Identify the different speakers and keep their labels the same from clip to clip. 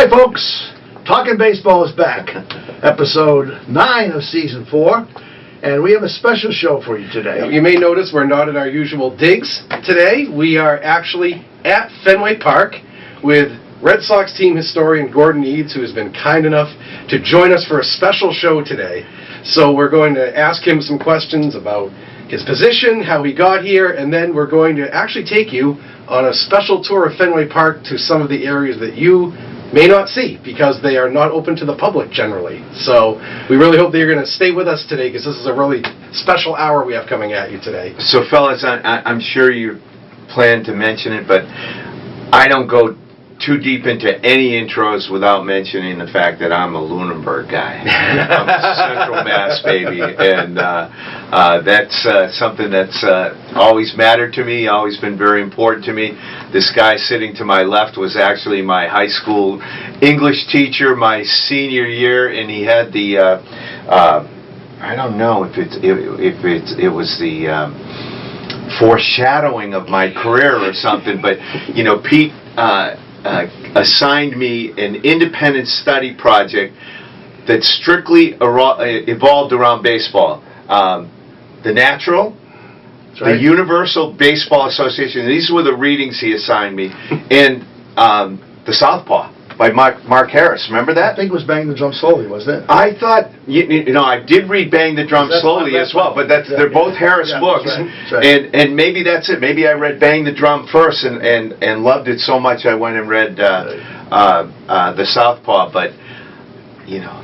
Speaker 1: Hi folks, Talkin' Baseball is back, episode 9 of season 4, and we have a special show for you today.
Speaker 2: You may notice we're not at our usual digs today. We are actually at Fenway Park with Red Sox team historian Gordon Edes, who has been kind enough to join us for a special show today. So we're going to ask him some questions about his position, how he got here, and then we're going to actually take you on a special tour of Fenway Park to some of the areas that you may not see because they are not open to the public generally. So we really hope that you're going to stay with us today because this is a really special hour we have coming at you today.
Speaker 3: So fellas, I'm sure you plan to mention it, but I don't go too deep into any intros without mentioning the fact that I'm a Lunenburg guy. I'm a Central Mass baby, and that's something that's always mattered to me, always been very important to me. This guy sitting to my left was actually my high school English teacher my senior year, and he had the I don't know if it was the foreshadowing of my career or something, but you know, Pete assigned me an independent study project that strictly evolved around baseball. The Natural,
Speaker 1: Right.
Speaker 3: the Universal Baseball Association, these were the readings he assigned me, and the Southpaw by Mark Harris. Remember that?
Speaker 1: I think it was Bang the Drum Slowly, wasn't it?
Speaker 3: I thought, you know, I did read Bang the Drum Slowly as well, but they're both Harris books,
Speaker 1: that's right.
Speaker 3: and maybe that's it. Maybe I read Bang the Drum first and loved it so much I went and read the Southpaw, but, you know,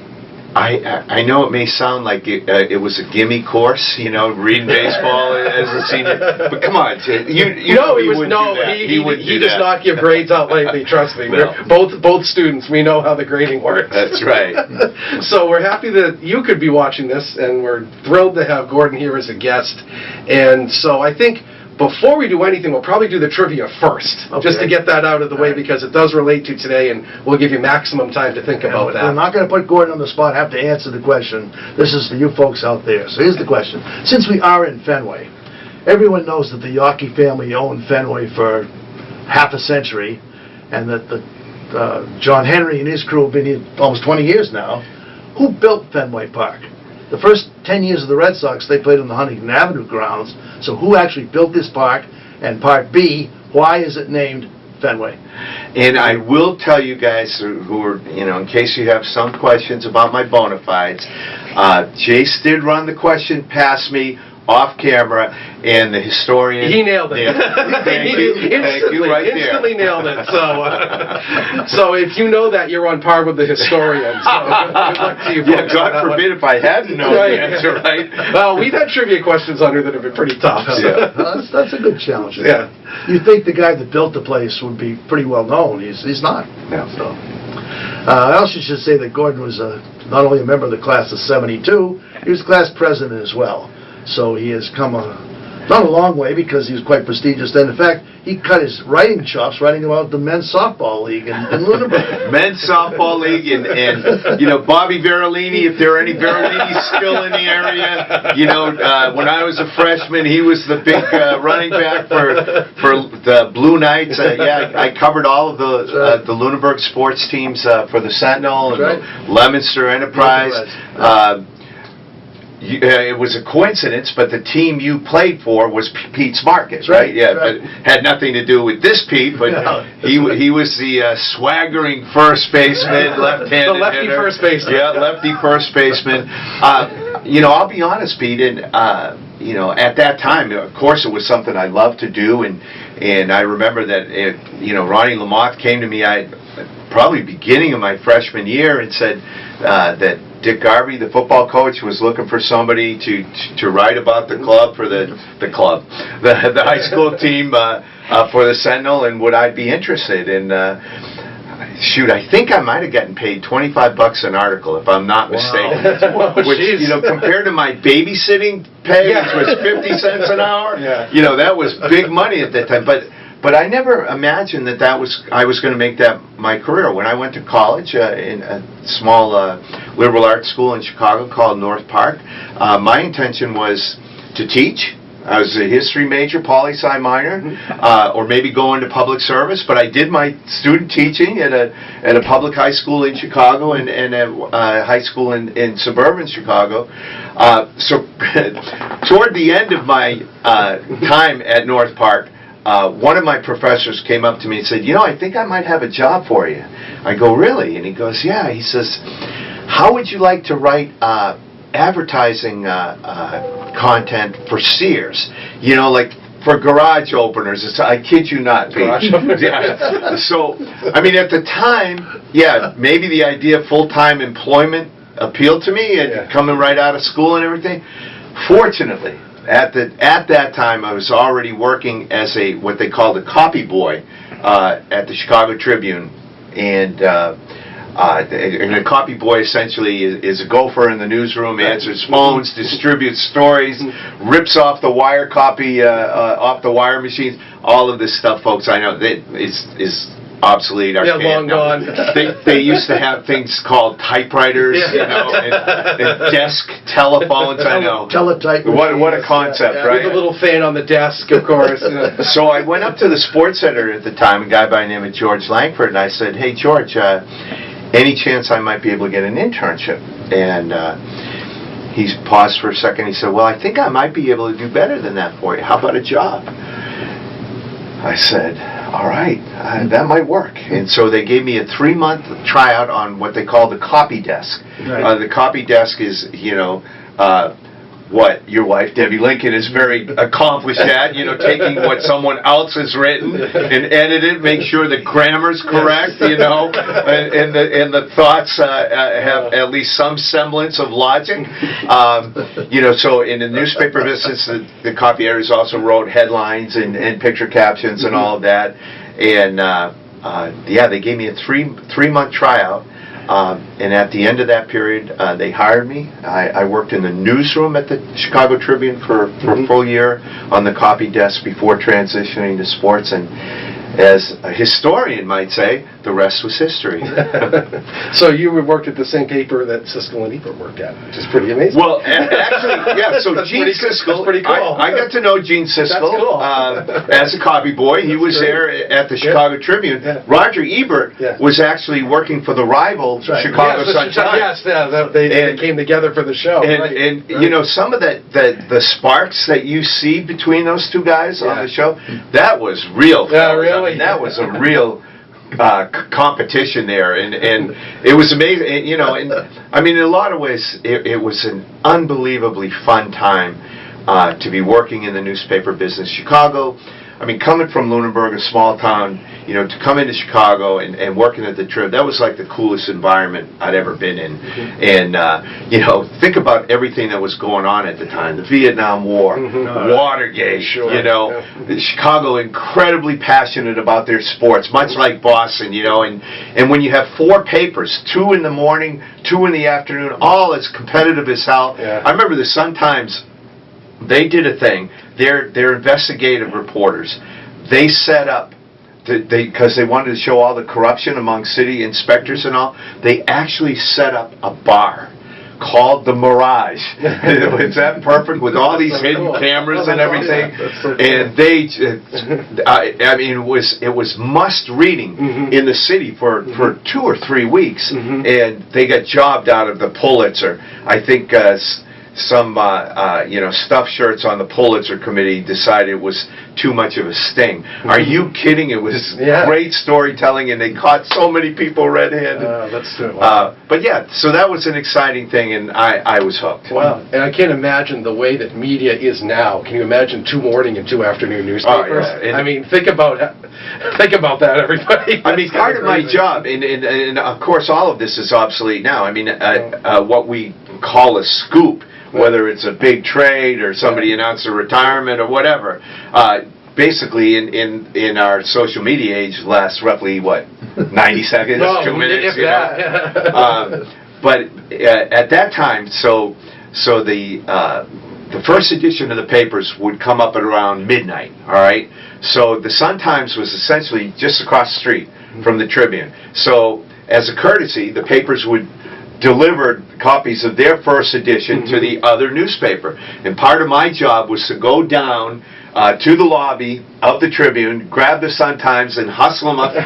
Speaker 3: I know it may sound like it was a gimme course, you know, reading baseball as a senior, but come on, you know he wouldn't do that.
Speaker 2: He does not give grades out lately, trust me.
Speaker 3: No.
Speaker 2: Both students, we know how the grading works.
Speaker 3: That's right.
Speaker 2: So we're happy that you could be watching this, and we're thrilled to have Gordon here as a guest. And so I think before we do anything, we'll probably do the trivia first, just to get that out of the way, because it does relate to today, and we'll give you maximum time to think about that.
Speaker 1: We're not going to put Gordon on the spot, have to answer the question. This is for you folks out there. So here's the question. Since we are in Fenway, everyone knows that the Yawkey family owned Fenway for half a century, and that John Henry and his crew have been here almost 20 years now. Who built Fenway Park? The first 10 years of the Red Sox, they played on the Huntington Avenue grounds. So who actually built this park? And part B, why is it named Fenway?
Speaker 3: And I will tell you guys who are, you know, in case you have some questions about my bona fides, Jace did run the question past me off camera, and the historian...
Speaker 2: He nailed it.
Speaker 3: Thank you, right there.
Speaker 2: Instantly nailed it. So if you know that, you're on par with the historian. So good luck to you.
Speaker 3: Yeah, God forbid if I hadn't known the answer, right?
Speaker 2: Well, we've had trivia questions on here that have been pretty tough. So.
Speaker 3: Yeah.
Speaker 1: That's a good challenge.
Speaker 2: Yeah.
Speaker 1: You'd think the guy that built the place would be pretty well known. He's not.
Speaker 3: No.
Speaker 1: So, I also should say that Gordon was not only a member of the class of '72, he was the class president as well. So he has come not a long way because he was quite prestigious then. In fact, he cut his writing chops writing about the men's softball league in Lunenburg.
Speaker 3: Men's softball league, and you know, Bobby Verolini, if there are any Verolinis still in the area, you know, when I was a freshman, he was the big running back for the Blue Knights. Yeah, I covered all of the Lunenburg sports teams for the Sentinel and the Leominster Enterprise. It was a coincidence, but the team you played for was Pete's Market, right? Yeah, but had nothing to do with this Pete, but he was the swaggering first baseman, left-handed
Speaker 2: the lefty
Speaker 3: hitter.
Speaker 2: First baseman.
Speaker 3: Yeah, lefty first baseman. You know, I'll be honest, Pete, and you know, at that time, of course, it was something I loved to do, and I remember that you know, Ronnie Lamotte came to me, probably beginning of my freshman year, and said that Dick Garvey, the football coach, was looking for somebody to write about the club for the high school team for the Sentinel, and would I be interested? And shoot, I think I might have gotten paid $25 an article, if I'm not mistaken. Which, you know, compared to my babysitting pay, which was 50 cents an hour, you know, that was big money at that time. But I never imagined that I was going to make that my career. When I went to college in a small liberal arts school in Chicago called North Park, my intention was to teach I was a history major, poli-sci minor, or maybe go into public service. But I did my student teaching at a public high school in Chicago and a high school in suburban Chicago. So toward the end of my time at North Park, one of my professors came up to me and said, "You know, I think I might have a job for you." I go, "Really?" And he goes, "Yeah." He says, "How would you like to write advertising content for Sears? You know, like for garage openers." I kid you not, Pete. Yeah. So, I mean, at the time, yeah, maybe the idea of full-time employment appealed to me, and coming right out of school and everything. Fortunately, at that time, I was already working as what they called a copy boy at the Chicago Tribune, and a copy boy essentially is a gopher in the newsroom, answers phones, distributes stories, rips off the wire copy off the wire machines. All of this stuff, folks, I know is obsolete.
Speaker 2: Yeah, long gone.
Speaker 3: They used to have things called typewriters, you know, and desk telephones. I know.
Speaker 1: Teletype.
Speaker 3: What a concept, right?
Speaker 2: With a little fan on the desk, of course.
Speaker 3: So I went up to the Sports Center at the time, a guy by the name of George Langford, and I said, "Hey, George, any chance I might be able to get an internship?" And he paused for a second. He said, "Well, I think I might be able to do better than that for you. How about a job?" I said, "All right, that might work." And so they gave me a 3-month tryout on what they call the copy desk.
Speaker 1: Right.
Speaker 3: The copy desk is, you know, what your wife, Debbie Lincoln, is very accomplished at, you know, taking what someone else has written and edit it, make sure the grammar's correct, you know, and the thoughts have at least some semblance of logic. You know, so in the newspaper business, the copy editors also wrote headlines and picture captions and all of that. And yeah, they gave me a three-month tryout. And at the end of that period, they hired me. I worked in the newsroom at the Chicago Tribune for a full year on the copy desk before transitioning to sports. And as a historian might say, the rest was history.
Speaker 2: So you worked at the same paper that Siskel and Ebert worked at, which is pretty amazing.
Speaker 3: Well, actually, yeah, so Gene Siskel,
Speaker 2: that's pretty cool.
Speaker 3: I got to know Gene Siskel as a copy boy. He was there at the Chicago Tribune.
Speaker 2: Yeah.
Speaker 3: Roger Ebert was actually working for the rival Chicago Sun-Times.
Speaker 2: Yes, they came together for the show.
Speaker 3: And you know, some of the sparks that you see between those two guys on the show, that was real.
Speaker 2: Yeah, really?
Speaker 3: I mean, that was a real competition there, and it was amazing. You know, and I mean, in a lot of ways, it was an unbelievably fun time to be working in the newspaper business. Chicago, I mean, coming from Lunenburg, a small town, you know, to come into Chicago and working at the Trib, that was like the coolest environment I'd ever been in. And, you know, think about everything that was going on at the time. The Vietnam War, Watergate, you know, Chicago incredibly passionate about their sports, much like Boston, you know, and when you have 4 papers, 2 in the morning, 2 in the afternoon, all as competitive as hell.
Speaker 2: Yeah.
Speaker 3: I remember the Sun-Times, they did a thing. They're investigative reporters. They set up, because they wanted to show all the corruption among city inspectors and all, they actually set up a bar called the Mirage. Is that perfect? With all these hidden cameras and everything. And they, I mean, it was must reading in the city for 2 or 3 weeks. And they got jobbed out of the Pulitzer. I think some you know, stuffed shirts on the Pulitzer committee decided it was too much of a sting. Are you kidding? It was great storytelling, and they caught so many people red-handed.
Speaker 2: That's true. Wow.
Speaker 3: But yeah, so that was an exciting thing, and I was hooked.
Speaker 2: Wow. And I can't imagine the way that media is now. Can you imagine 2 morning and 2 afternoon newspapers?
Speaker 3: Oh, yeah.
Speaker 2: I mean, think about that, everybody.
Speaker 3: I mean, part of my job, and of course all of this is obsolete now. I mean, what we call a scoop, whether it's a big trade or somebody announced a retirement or whatever, basically in our social media age lasts roughly, what, 90 seconds, 2 minutes, you know? But at that time, so the first edition of the papers would come up at around midnight, all right? So the Sun-Times was essentially just across the street from the Tribune. So as a courtesy, the papers would delivered copies of their first edition to the other newspaper. And part of my job was to go down to the lobby of the Tribune, grab the Sun-Times, and hustle them up to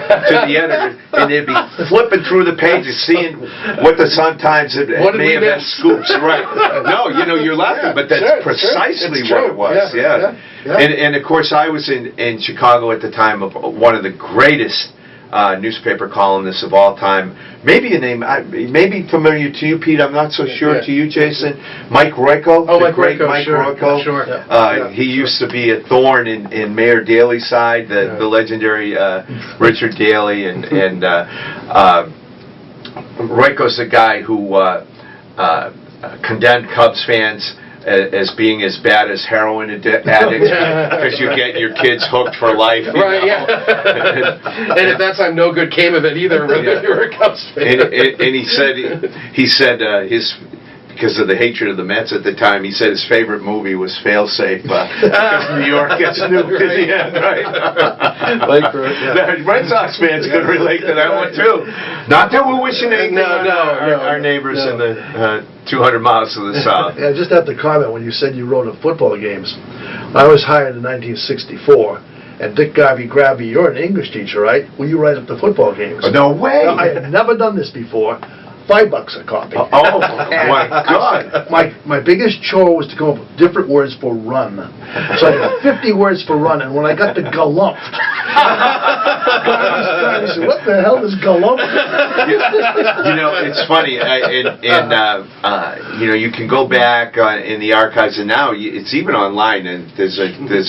Speaker 3: the editor, and they'd be flipping through the pages, seeing what the Sun-Times may have had scoops. Right? No, you're laughing, but that's precisely what it was. Yeah. And of course, I was in Chicago at the time of one of the greatest newspaper columnists of all time. Maybe a name, maybe familiar to you, Pete. I'm not so sure to you, Jason. Mike Royko.
Speaker 2: Oh,
Speaker 3: the great Mike Royko.
Speaker 2: Sure.
Speaker 3: He used to be a thorn in Mayor Daley's side, the legendary Richard Daley, and Royko's the guy who condemned Cubs fans as being as bad as heroin addicts because you get your kids hooked for life.
Speaker 2: Right, yeah. And at that time, no good came of it either, whether you were a Cubs fan.
Speaker 3: And he said his, because of the hatred of the Mets at the time, he said his favorite movie was Failsafe because New York gets nuked in the end, right? Red Sox fans could relate to that one too. Not that we're wishing anything on our neighbors in the 200 miles to the south.
Speaker 1: Yeah, just have to comment when you said you wrote of football games. I was hired in 1964, and Dick Garvey grabbed me. You're an English teacher, right? Will you write up the football games?
Speaker 3: Oh, no way!
Speaker 1: Now, I had never done this before. $5 a copy.
Speaker 3: Oh my God!
Speaker 1: My biggest chore was to come up with different words for run. So I had 50 words for run, and when I got to galump, I said, "What the hell is galump?"
Speaker 3: It's funny, you can go back in the archives, and now it's even online. And there's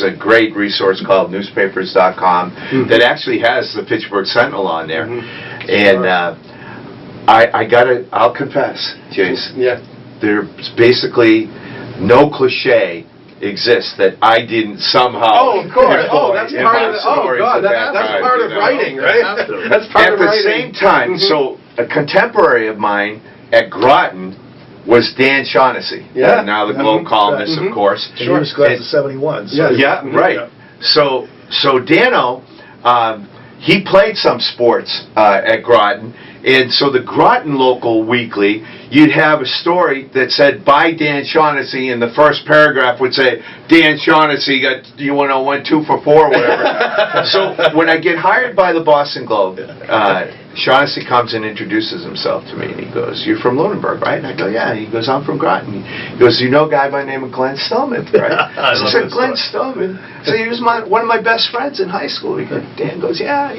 Speaker 3: a great resource called newspapers.com that actually has the Pittsburgh Sentinel on there, and. I'll confess, Jason.
Speaker 2: Yeah.
Speaker 3: There's basically no cliche exists that I didn't somehow.
Speaker 2: Oh, of course. Oh, that's part of it. Oh, God, that's part of writing, right? That's part of writing.
Speaker 3: At the same time, so a contemporary of mine at Groton was Dan Shaughnessy.
Speaker 2: Yeah.
Speaker 3: Now the Globe columnist, of course.
Speaker 1: He was class of 71. So
Speaker 3: right. So Dano, he played some sports at Groton. And so the Groton Local Weekly, you'd have a story that said, by Dan Shaughnessy, and the first paragraph would say, Dan Shaughnessy got, 1 2 for 4, or whatever. So when I get hired by the Boston Globe, Shaughnessy comes and introduces himself to me, and he goes, "You're from Lunenburg, right?" And I go, "Yeah." He goes, "I'm from Groton." He goes, "You know a guy by the name of Glenn Stillman, right?" I said, "Glenn Stillman?" So he was one of my best friends in high school. Dan goes, yeah,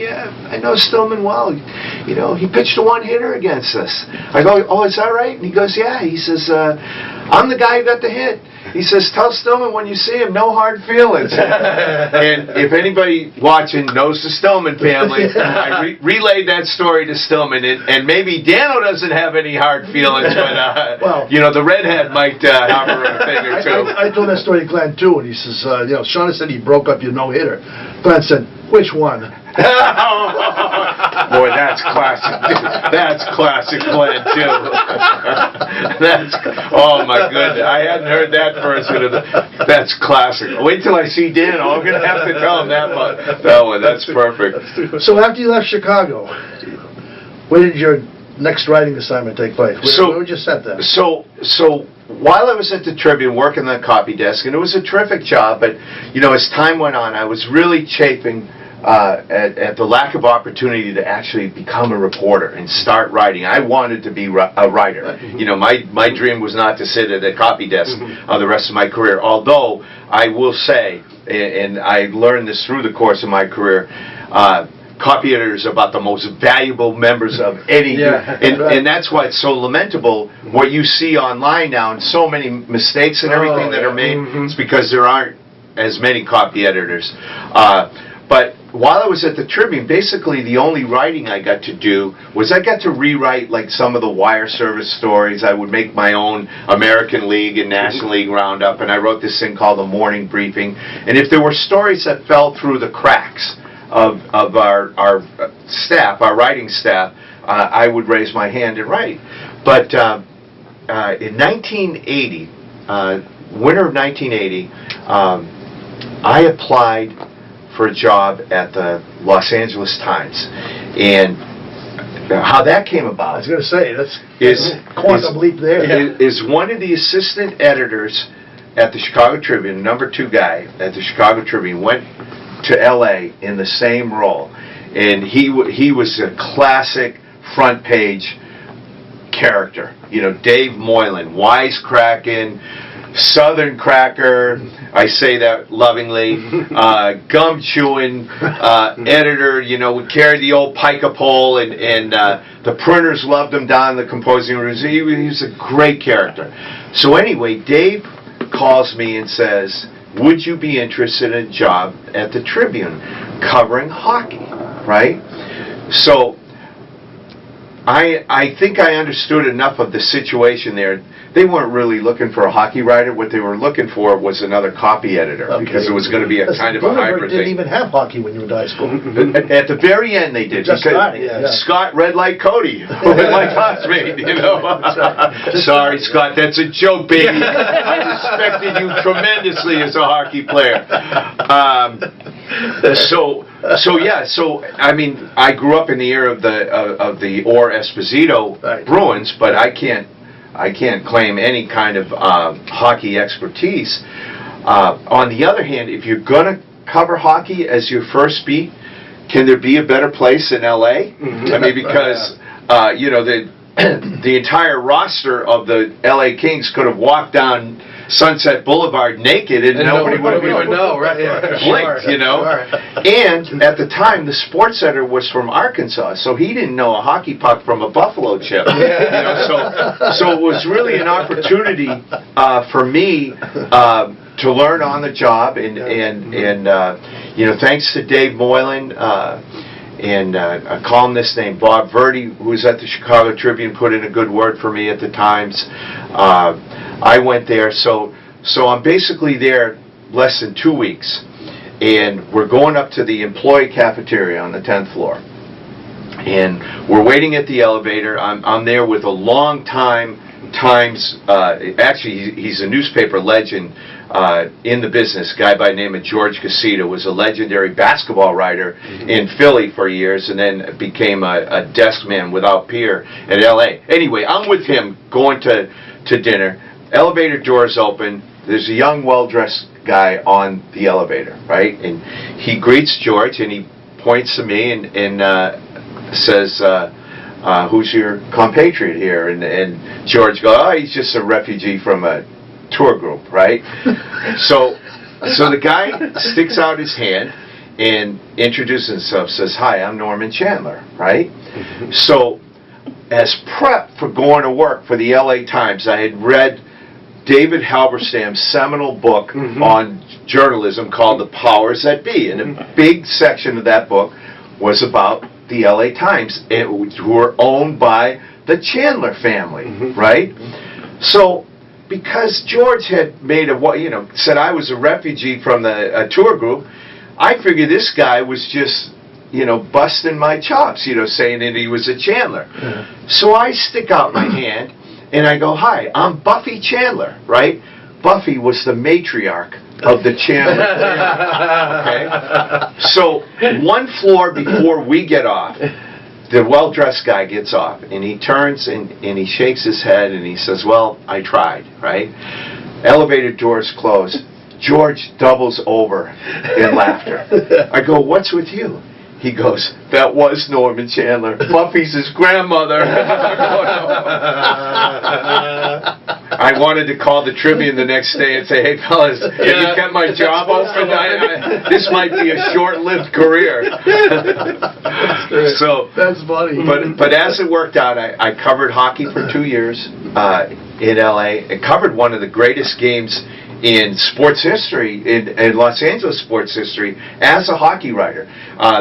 Speaker 3: I know Stillman well. He pitched a one-hitter against us. I go, "Oh, is that right?" And he goes, "Yeah." He says, "I'm the guy who got the hit." He says, "Tell Stillman when you see him, no hard feelings." And if anybody watching knows the Stillman family, I relayed that story to Stillman, and maybe Dano doesn't have any hard feelings, but the redhead might have a thing or two.
Speaker 1: I told that story to Glenn too, and he says, Shauna said he broke up your no-hitter. Glenn said, "Which one?"
Speaker 3: Boy, that's classic. That's classic Glenn too. Oh my goodness, I hadn't heard that version of that's classic. Wait till I see Dan. I'm gonna have to tell him that one. That's perfect.
Speaker 1: So after you left Chicago, where did your next writing assignment take place? Where would you set that?
Speaker 3: So while I was at the Tribune working the copy desk, and it was a terrific job, but as time went on, I was really chafing at the lack of opportunity to actually become a reporter and start writing. I wanted to be a writer. My dream was not to sit at a copy desk the rest of my career, although I will say, and I learned this through the course of my career, copy editors are about the most valuable members of any, and that's why it's so lamentable what you see online now, and so many mistakes and everything that are made. It's because there aren't as many copy editors. But while I was at the Tribune, basically the only writing I got to do was I got to rewrite like some of the wire service stories. I would make my own American League and National League roundup, and I wrote this thing called the Morning Briefing. And if there were stories that fell through the cracks of our staff, our writing staff, I would raise my hand and write. But in 1980, winter of 1980, I applied for a job at the Los Angeles Times, and how that came
Speaker 1: I
Speaker 3: about
Speaker 1: was going to say, that's
Speaker 3: is
Speaker 1: quantum leap there.
Speaker 3: is one of the assistant editors at the Chicago Tribune, number 2 guy at the Chicago Tribune, went to L.A. in the same role, and he was a classic front page character. You know, Dave Moylan, wisecracking, Southern cracker, I say that lovingly, gum chewing editor, you know, would carry the old pica pole, and the printers loved him down in the composing rooms. He was a great character. So anyway, Dave calls me and says, would you be interested in a job at the Tribune covering hockey, right? So I think I understood enough of the situation there. They weren't really looking for a hockey writer. What they were looking for was another copy editor, because it was going to be a kind of a hybrid
Speaker 1: didn't
Speaker 3: thing.
Speaker 1: even have hockey when you were in high school.
Speaker 3: At the very end, they did.
Speaker 1: Just
Speaker 3: because
Speaker 1: starting, yeah.
Speaker 3: Scott Red Light Cody, my classmate, you know. Sorry, Scott, that's a joke, baby. I respected you tremendously as a hockey player. So I mean, I grew up in the era of the Orr Esposito Bruins, but I can't claim any kind of hockey expertise. On the other hand, if you're going to cover hockey as your first beat, can there be a better place in L.A.? I mean, because you know, the entire roster of the L.A. Kings could have walked down Sunset Boulevard naked, and nobody would
Speaker 2: know, right? Yeah,
Speaker 3: blinked,
Speaker 2: sure,
Speaker 3: you know.
Speaker 2: sure.
Speaker 3: And at the time, the sports editor was from Arkansas, so he didn't know a hockey puck from a buffalo chip. You know, so it was really an opportunity for me to learn on the job, and you know, thanks to Dave Moylan. And a columnist named Bob Verdi, who was at the Chicago Tribune, put in a good word for me at the Times. I went there, so I'm basically there less than 2 weeks, and we're going up to the employee cafeteria on the 10th floor, and we're waiting at the elevator. I'm there with a long-time Times, actually he's a newspaper legend in the business, a guy by the name of George Casita, was a legendary basketball writer in Philly for years, and then became a desk man without peer at L.A. Anyway, I'm with him going to dinner. Elevator doors open. There's a young, well-dressed guy on the elevator, right? And he greets George, and he points to me and says, who's your compatriot here? And George goes, oh, he's just a refugee from a tour group, right? So the guy sticks out his hand and introduces himself, says, hi, I'm Norman Chandler, right? So as prep for going to work for the LA Times, I had read David Halberstam's seminal book on journalism called The Powers That Be, and a big section of that book was about the LA Times, who were owned by the Chandler family, right? So because George had made said I was a refugee from a tour group, I figured this guy was just, busting my chops, saying that he was a Chandler. So I stick out my hand and I go, hi, I'm Buffy Chandler, right? Buffy was the matriarch of the Chandler family. Okay? So one floor before we get off, the well-dressed guy gets off, and he turns and he shakes his head and he says, well, I tried, right? Elevator doors close. George doubles over in laughter. I go, what's with you? He goes, that was Norman Chandler. Buffy's his grandmother. I wanted to call the Tribune the next day and say, hey, fellas, have you kept my job open? This might be a short-lived career. So
Speaker 1: that's funny.
Speaker 3: But as it worked out, I covered hockey for 2 years in L.A. I covered one of the greatest games in sports history, in Los Angeles sports history, as a hockey writer.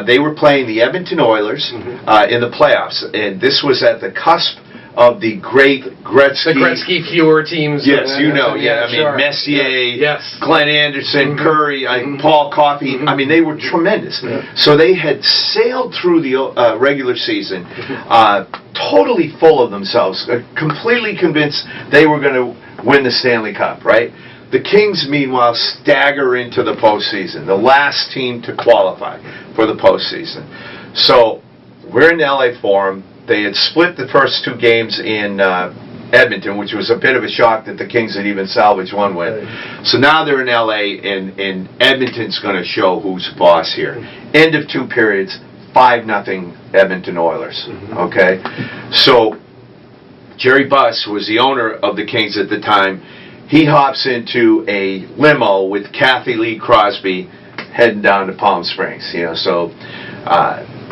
Speaker 3: They were playing the Edmonton Oilers in the playoffs, and this was at the cusp of the great Gretzky.
Speaker 2: The Gretzky Fewer teams.
Speaker 3: Yes,
Speaker 2: Sure.
Speaker 3: Messier, Glenn Anderson, Curry, Paul Coffey. I mean, they were tremendous. So they had sailed through the regular season, totally full of themselves, completely convinced they were going to win the Stanley Cup, right? The Kings, meanwhile, stagger into the postseason, the last team to qualify for the postseason. So we're in the LA Forum. they had split the first 2 games in Edmonton, which was a bit of a shock that the Kings had even salvaged 1 win. So now they're in LA, and Edmonton's going to show who's boss here. End of 2 periods, 5-0 Edmonton Oilers. Okay, so Jerry Buss, who was the owner of the Kings at the time, he hops into a limo with Kathy Lee Crosby heading down to Palm Springs. So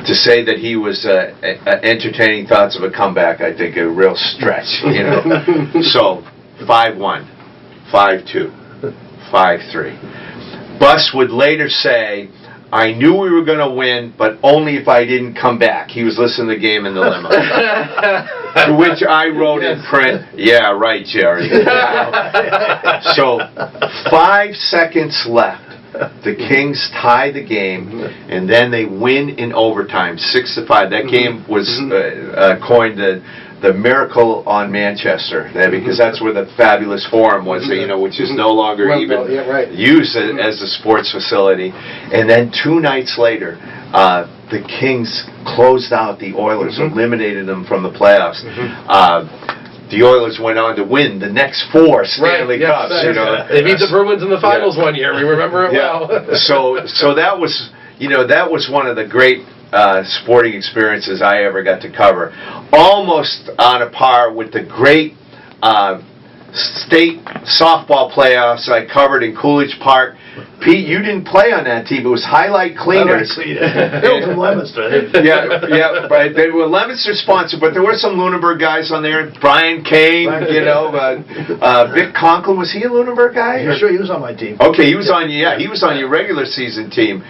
Speaker 3: to say that he was entertaining thoughts of a comeback, I think a real stretch. So 5-1, 5-2, 5-3. Buss would later say, I knew we were going to win, but only if I didn't come back. He was listening to the game in the limo. To which I wrote in print, yeah, right, Jerry. So 5 seconds left. The Kings tie the game, and then they win in overtime, 6-5. That game was coined the Miracle on Manchester, because that's where the Fabulous Forum was, which is no longer even used as a sports facility. And then 2 nights later, the Kings closed out the Oilers, eliminated them from the playoffs. The Oilers went on to win the next 4 Stanley Cups.
Speaker 2: They beat the Bruins in the finals one year. We remember it well.
Speaker 3: So that was, that was one of the great sporting experiences I ever got to cover. Almost on a par with the great state softball playoffs I covered in Coolidge Park. Pete, you didn't play on that team. It was Highlight Cleaners.
Speaker 1: From Leominster.
Speaker 3: But they were Leominster sponsored, but there were some Lunenburg guys on there. Brian Kane, Vic Conklin. Was he a Lunenburg guy?
Speaker 1: Yeah, sure, he was on my team.
Speaker 3: Okay, he was on he was on your regular season team.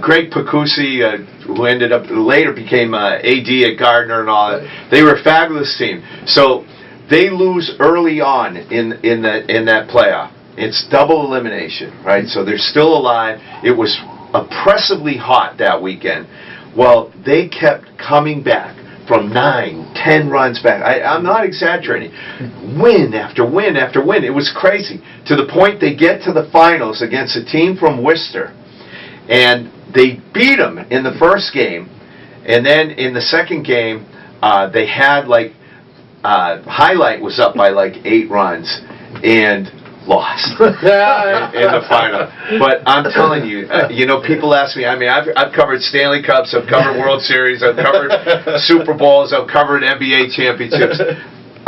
Speaker 3: Greg Pacusi, who ended up later became AD at Gardner and all that. They were a fabulous team. So they lose early on in that playoff. It's double elimination, right? So they're still alive. It was oppressively hot that weekend. Well, they kept coming back from 9, 10 runs back. I'm not exaggerating. Win after win after win. It was crazy. To the point they get to the finals against a team from Worcester. And they beat them in the first game. And then in the second game, they had Highlight was up by 8 runs. And lost in the final. But I'm telling you, people ask me, I've covered Stanley Cups, I've covered World Series, I've covered Super Bowls, I've covered NBA championships.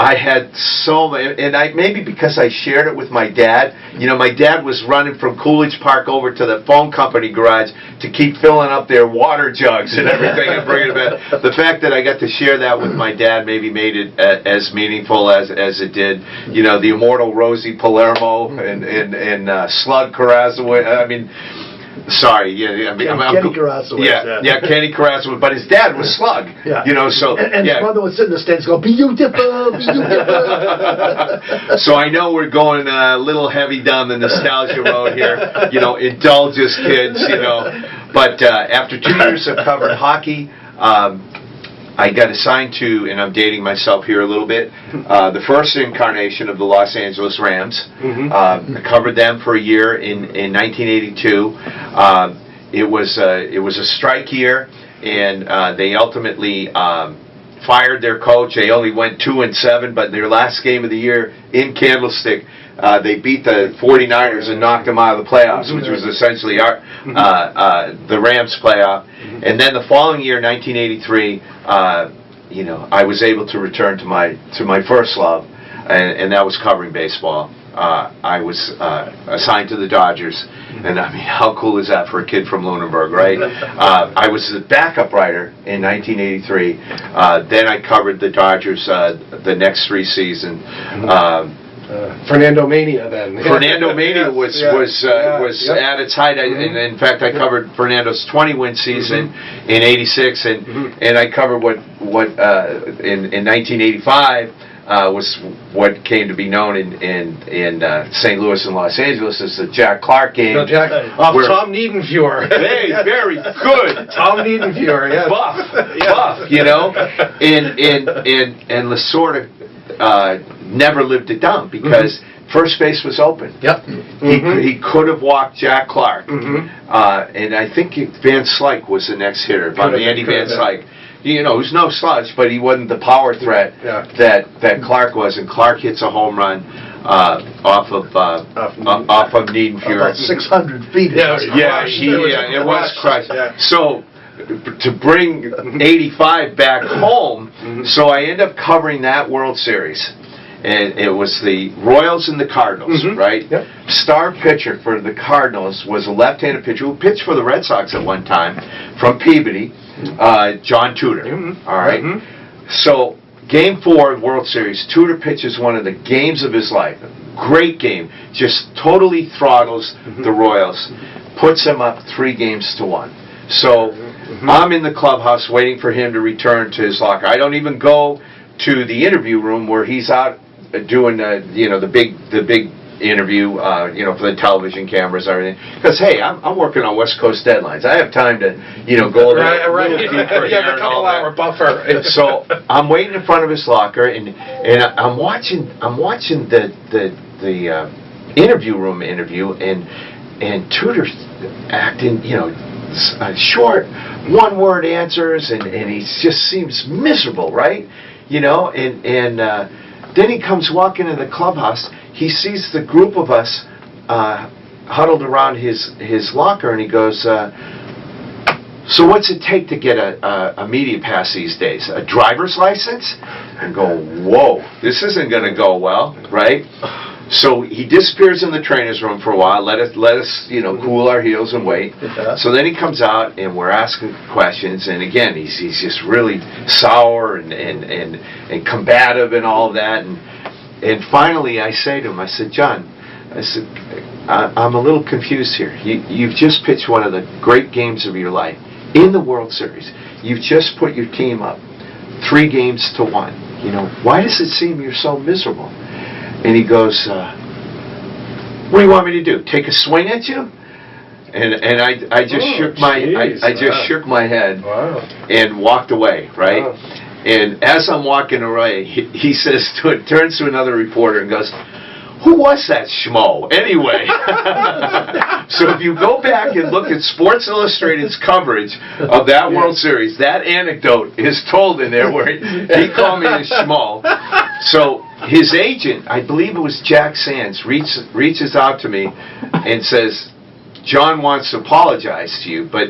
Speaker 3: I had so many, and maybe because I shared it with my dad. My dad was running from Coolidge Park over to the phone company garage to keep filling up their water jugs and everything and bringing it back. The fact that I got to share that with my dad maybe made it as meaningful as it did. The immortal Rosie Palermo and Slug Carrazaway. Sorry,
Speaker 1: Kenny Carrazaway.
Speaker 3: Kenny Carrazaway, but his dad was Slug.
Speaker 1: Yeah.
Speaker 3: So
Speaker 1: and his mother would sit in the stands and go, beautiful, beautiful.
Speaker 3: So I know we're going a little heavy down the nostalgia road here. Indulge us, kids. But after 2 years of covering hockey, I got assigned to, and I'm dating myself here a little bit, the first incarnation of the Los Angeles Rams. I covered them for a year in 1982. It was a strike year, and they ultimately fired their coach. They only went 2-7, but their last game of the year in Candlestick, they beat the 49ers and knocked them out of the playoffs, which was essentially the Rams playoff. And then the following year, 1983, I was able to return to my first love, and that was covering baseball. I was assigned to the Dodgers, and how cool is that for a kid from Lunenburg, right? I was the backup writer in 1983. Then I covered the Dodgers the next 3 seasons.
Speaker 2: Fernando Mania then.
Speaker 3: Fernando Mania was at its height. And in fact, I covered Fernando's 20-win season in '86, and I covered what in 1985 was what came to be known in St. Louis and Los Angeles as the Jack Clark game.
Speaker 2: No, Tom Niedenfuhr.
Speaker 3: Hey, very good.
Speaker 2: Tom Niedenfuhr, yeah.
Speaker 3: Buff, and Lasorda never lived it down because first base was open.
Speaker 2: Yep.
Speaker 3: He could have walked Jack Clark. And I think Van Slyke was the next hitter, Andy Van Slyke. who's no slouch, but he wasn't the power threat that Clark was, and Clark hits a home run off of Niedenfuhr.
Speaker 1: About 600 feet.
Speaker 3: It was crushed. Yeah. So to bring 85 back home, so I end up covering that World Series. And it was the Royals and the Cardinals, right?
Speaker 2: Yep.
Speaker 3: Star pitcher for the Cardinals was a left-handed pitcher who pitched for the Red Sox at one time from Peabody, John Tudor. All right? So, Game 4 of World Series, Tudor pitches one of the games of his life. Great game. Just totally throttles the Royals. Puts them up 3-1. So, I'm in the clubhouse waiting for him to return to his locker. I don't even go to the interview room where he's out doing the big interview for the television cameras and everything, because hey, I'm working on West Coast deadlines. I have time to go a little deeper here
Speaker 2: a couple hour buffer.
Speaker 3: So I'm waiting in front of his locker, and I'm watching the interview room interview, and Tudor's acting short one-word answers, and he just seems miserable, right? And then he comes walking in the clubhouse. He sees the group of us huddled around his locker, and he goes, so what's it take to get a media pass these days? A driver's license? And go, whoa, this isn't going to go well, right? So he disappears in the trainer's room for a while, let us cool our heels and wait. So then he comes out, and we're asking questions, and again, he's just really sour and combative and all of that. And finally I say to him, I said, John, I'm a little confused here. You've just pitched one of the great games of your life in the World Series. You've just put your team up 3-1. Why does it seem you're so miserable? And he goes, what do you want me to do? Take a swing at you? And I just shook my head and walked away, right? Wow. And as I'm walking away, he turns to another reporter and goes, who was that schmo anyway? So if you go back and look at Sports Illustrated's coverage of that World Series, that anecdote is told in there where he called me a schmo. So his agent, I believe it was Jack Sands, reaches out to me and says, John wants to apologize to you, but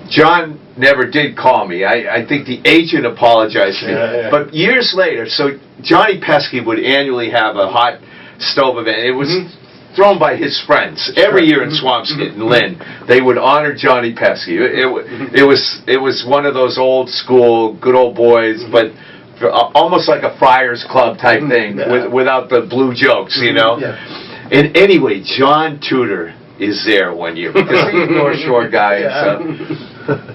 Speaker 3: John never did call me. I think the agent apologized to me. But years later, so Johnny Pesky would annually have a hot stove event. It was thrown by his friends every year in Swampscott and Lynn. They would honor Johnny Pesky. It was one of those old school, good old boys, but almost like a Friars Club type thing, without the blue jokes, And anyway, John Tudor is there one year because he's a North Shore guy and stuff.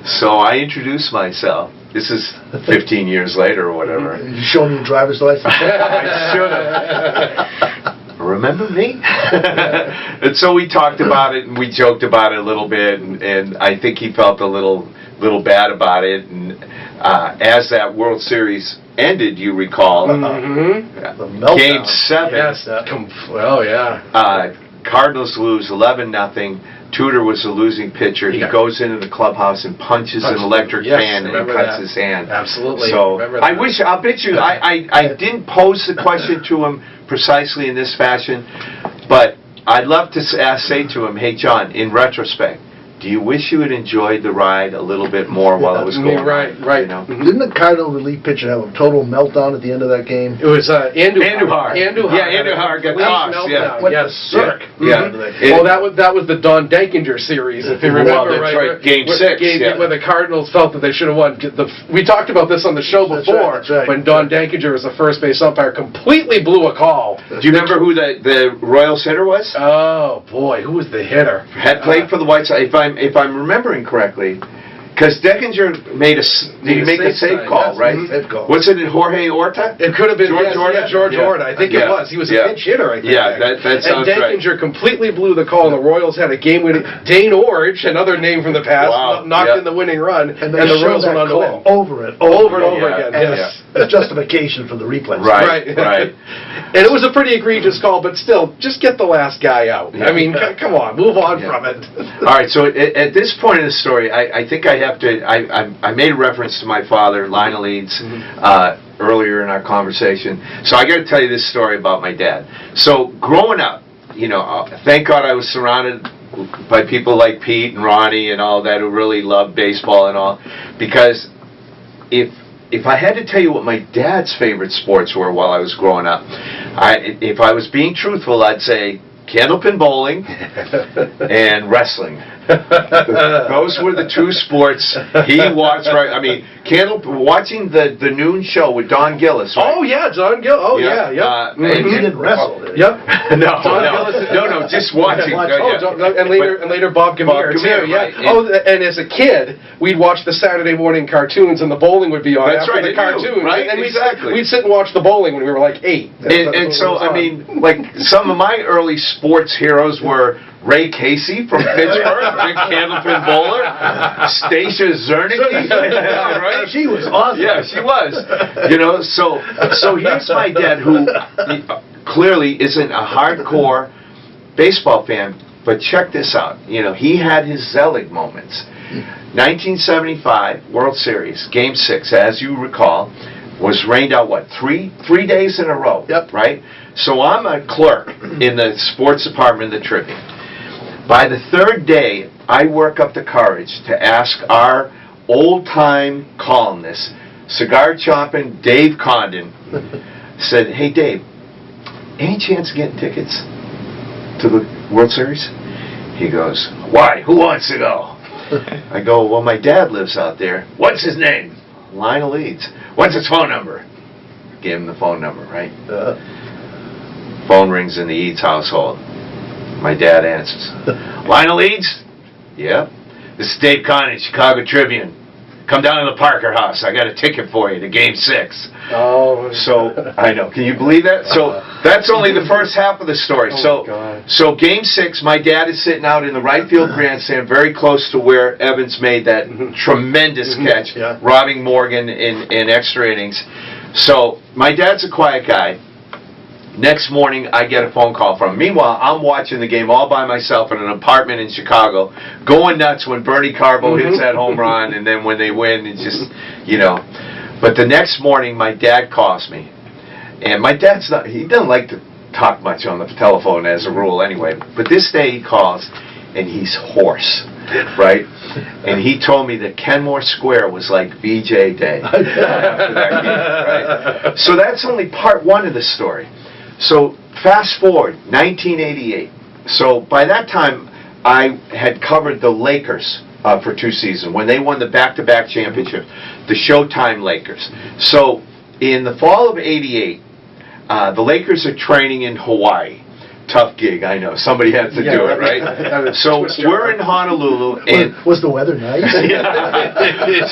Speaker 3: So I introduced myself. This is 15 years later or whatever.
Speaker 1: You show me your driver's license?
Speaker 3: I should have. Remember me? And so we talked about it and we joked about it a little bit, and I think he felt a little bad about it. And as that World Series ended, you recall, Game 7.
Speaker 2: Yes.
Speaker 3: Cardinals lose 11-0. Tudor was a losing pitcher. He goes into the clubhouse and punches an electric fan and cuts his hand.
Speaker 2: Absolutely.
Speaker 3: So I'll bet you I didn't pose the question to him precisely in this fashion, but I'd love to say to him, hey John, in retrospect, do you wish you had enjoyed the ride a little bit more while it was going on?
Speaker 2: Right.
Speaker 1: Didn't the Cardinal relief pitcher have a total meltdown at the end of that game?
Speaker 2: It was Andujar.
Speaker 3: Andujar got tossed.
Speaker 1: What the circ?
Speaker 2: That was the Don Denkinger series, if you remember.
Speaker 3: That's right. Game 6.
Speaker 2: Where the Cardinals felt that they should have won. We talked about this on the show before, when Don Denkinger was the first base umpire, completely blew a call.
Speaker 3: Do you remember who the Royals hitter was?
Speaker 2: Oh boy, who was the hitter?
Speaker 3: Had played for the White Sox. If I'm remembering correctly, because Deckinger made a save call, right?
Speaker 1: Save call.
Speaker 3: Was it Jorge Horta?
Speaker 2: It could have been
Speaker 3: George
Speaker 2: Horta. I think it was. He was a pinch hitter, I think.
Speaker 3: Yeah, that sounds right.
Speaker 2: And Deckinger completely blew the call, and the Royals had a game-winning. Dane Orge, another name from the past, knocked in the winning run, and the Royals went on to win.
Speaker 1: Over and over again.
Speaker 2: Yes.
Speaker 1: As justification for the replay.
Speaker 3: Right.
Speaker 2: And it was a pretty egregious call, but still, just get the last guy out. I mean, come on, move on from it.
Speaker 3: All right, so at this point in the story, I think I have to, I made a reference to my father, Lionel Edes, earlier in our conversation. So I got to tell you this story about my dad. So growing up, thank God I was surrounded by people like Pete and Ronnie and all that who really loved baseball and all, because if I had to tell you what my dad's favorite sports were while I was growing up, if I was being truthful, I'd say candlepin bowling and wrestling. Those were the two sports he watched. Right, I mean, watching the noon show with Don Gillis. Right?
Speaker 2: Oh yeah, Don Gillis. Oh yeah, yeah.
Speaker 1: And he didn't wrestle, did he?
Speaker 2: Yep.
Speaker 3: No, just watching.
Speaker 2: And later Bob Gamere too. Yeah.
Speaker 3: Right.
Speaker 2: Oh, and as a kid, we'd watch the Saturday morning cartoons, and the bowling would be on
Speaker 3: That's
Speaker 2: after
Speaker 3: right,
Speaker 2: the cartoons.
Speaker 3: right?
Speaker 2: And
Speaker 3: Exactly.
Speaker 2: We'd sit and watch the bowling when we were like 8.
Speaker 3: And so, I mean, like some of my early sports heroes were Ray Casey from Pittsburgh, big candlepin bowler. Stacia Zernicke, right?
Speaker 1: She was awesome.
Speaker 3: Yeah, she was. So here's my dad, who clearly isn't a hardcore baseball fan, but check this out. He had his Zelig moments. 1975 World Series, Game 6, as you recall, was rained out, three days in a row?
Speaker 1: Yep.
Speaker 3: Right? So I'm a clerk in the sports department of the Tribune. By the third day, I work up the courage to ask our old-time columnist, cigar-chomping Dave Condon, said, "Hey, Dave, any chance of getting tickets to the World Series?" He goes, "Why? Who wants to go?" I go, "Well, my dad lives out there." "What's his name?" "Lionel Edes." "What's his phone number?" Give him the phone number, right? Phone rings in the Edes household. My dad answers. "Lionel Edes?" "Yep." "This is Dave Condon, Chicago Tribune. Come down to the Parker House. I got a ticket for you to Game 6.
Speaker 2: Oh.
Speaker 3: So, I know. Can you believe that? So, that's only the first half of the story. So Game 6, my dad is sitting out in the right field grandstand, very close to where Evans made that tremendous catch, robbing Morgan in extra innings. So, my dad's a quiet guy. Next morning, I get a phone call from him. Meanwhile, I'm watching the game all by myself in an apartment in Chicago, going nuts when Bernie Carbo hits that home run, and then when they win, it's just, But the next morning, my dad calls me. And my dad's he doesn't like to talk much on the telephone as a rule anyway. But this day he calls, and he's hoarse, right? And he told me that Kenmore Square was like VJ Day after that game, right? So that's only part one of the story. So fast forward, 1988. So by that time, I had covered the Lakers for 2 seasons when they won the back-to-back championship, the Showtime Lakers. So in the fall of '88, the Lakers are training in Hawaii. Tough gig, I know. Somebody had to do it, right? So we're in Honolulu. And
Speaker 1: was the weather nice?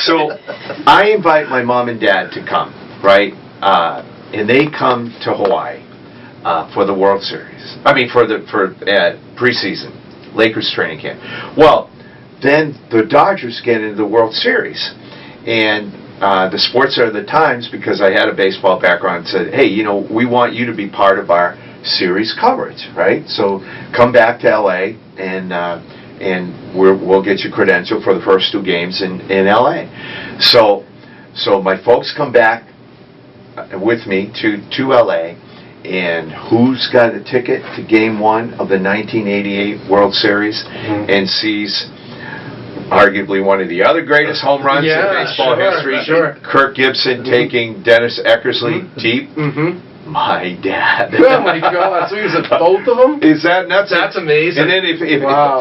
Speaker 3: So I invite my mom and dad to come, right? And they come to Hawaii. For the World Series. I mean, for preseason, Lakers training camp. Well, then the Dodgers get into the World Series, and the Sports are the Times, because I had a baseball background, said, "Hey, we want you to be part of our series coverage, right? So come back to LA, and we'll get your credential for the first 2 games in LA." So my folks come back with me to LA. And who's got a ticket to Game 1 of the 1988 World Series and sees arguably one of the other greatest home runs in baseball history, Kirk Gibson taking Dennis Eckersley deep? My dad.
Speaker 2: Oh my God! So he was at both of them?
Speaker 3: Is that nuts?
Speaker 2: That's amazing.
Speaker 3: And then if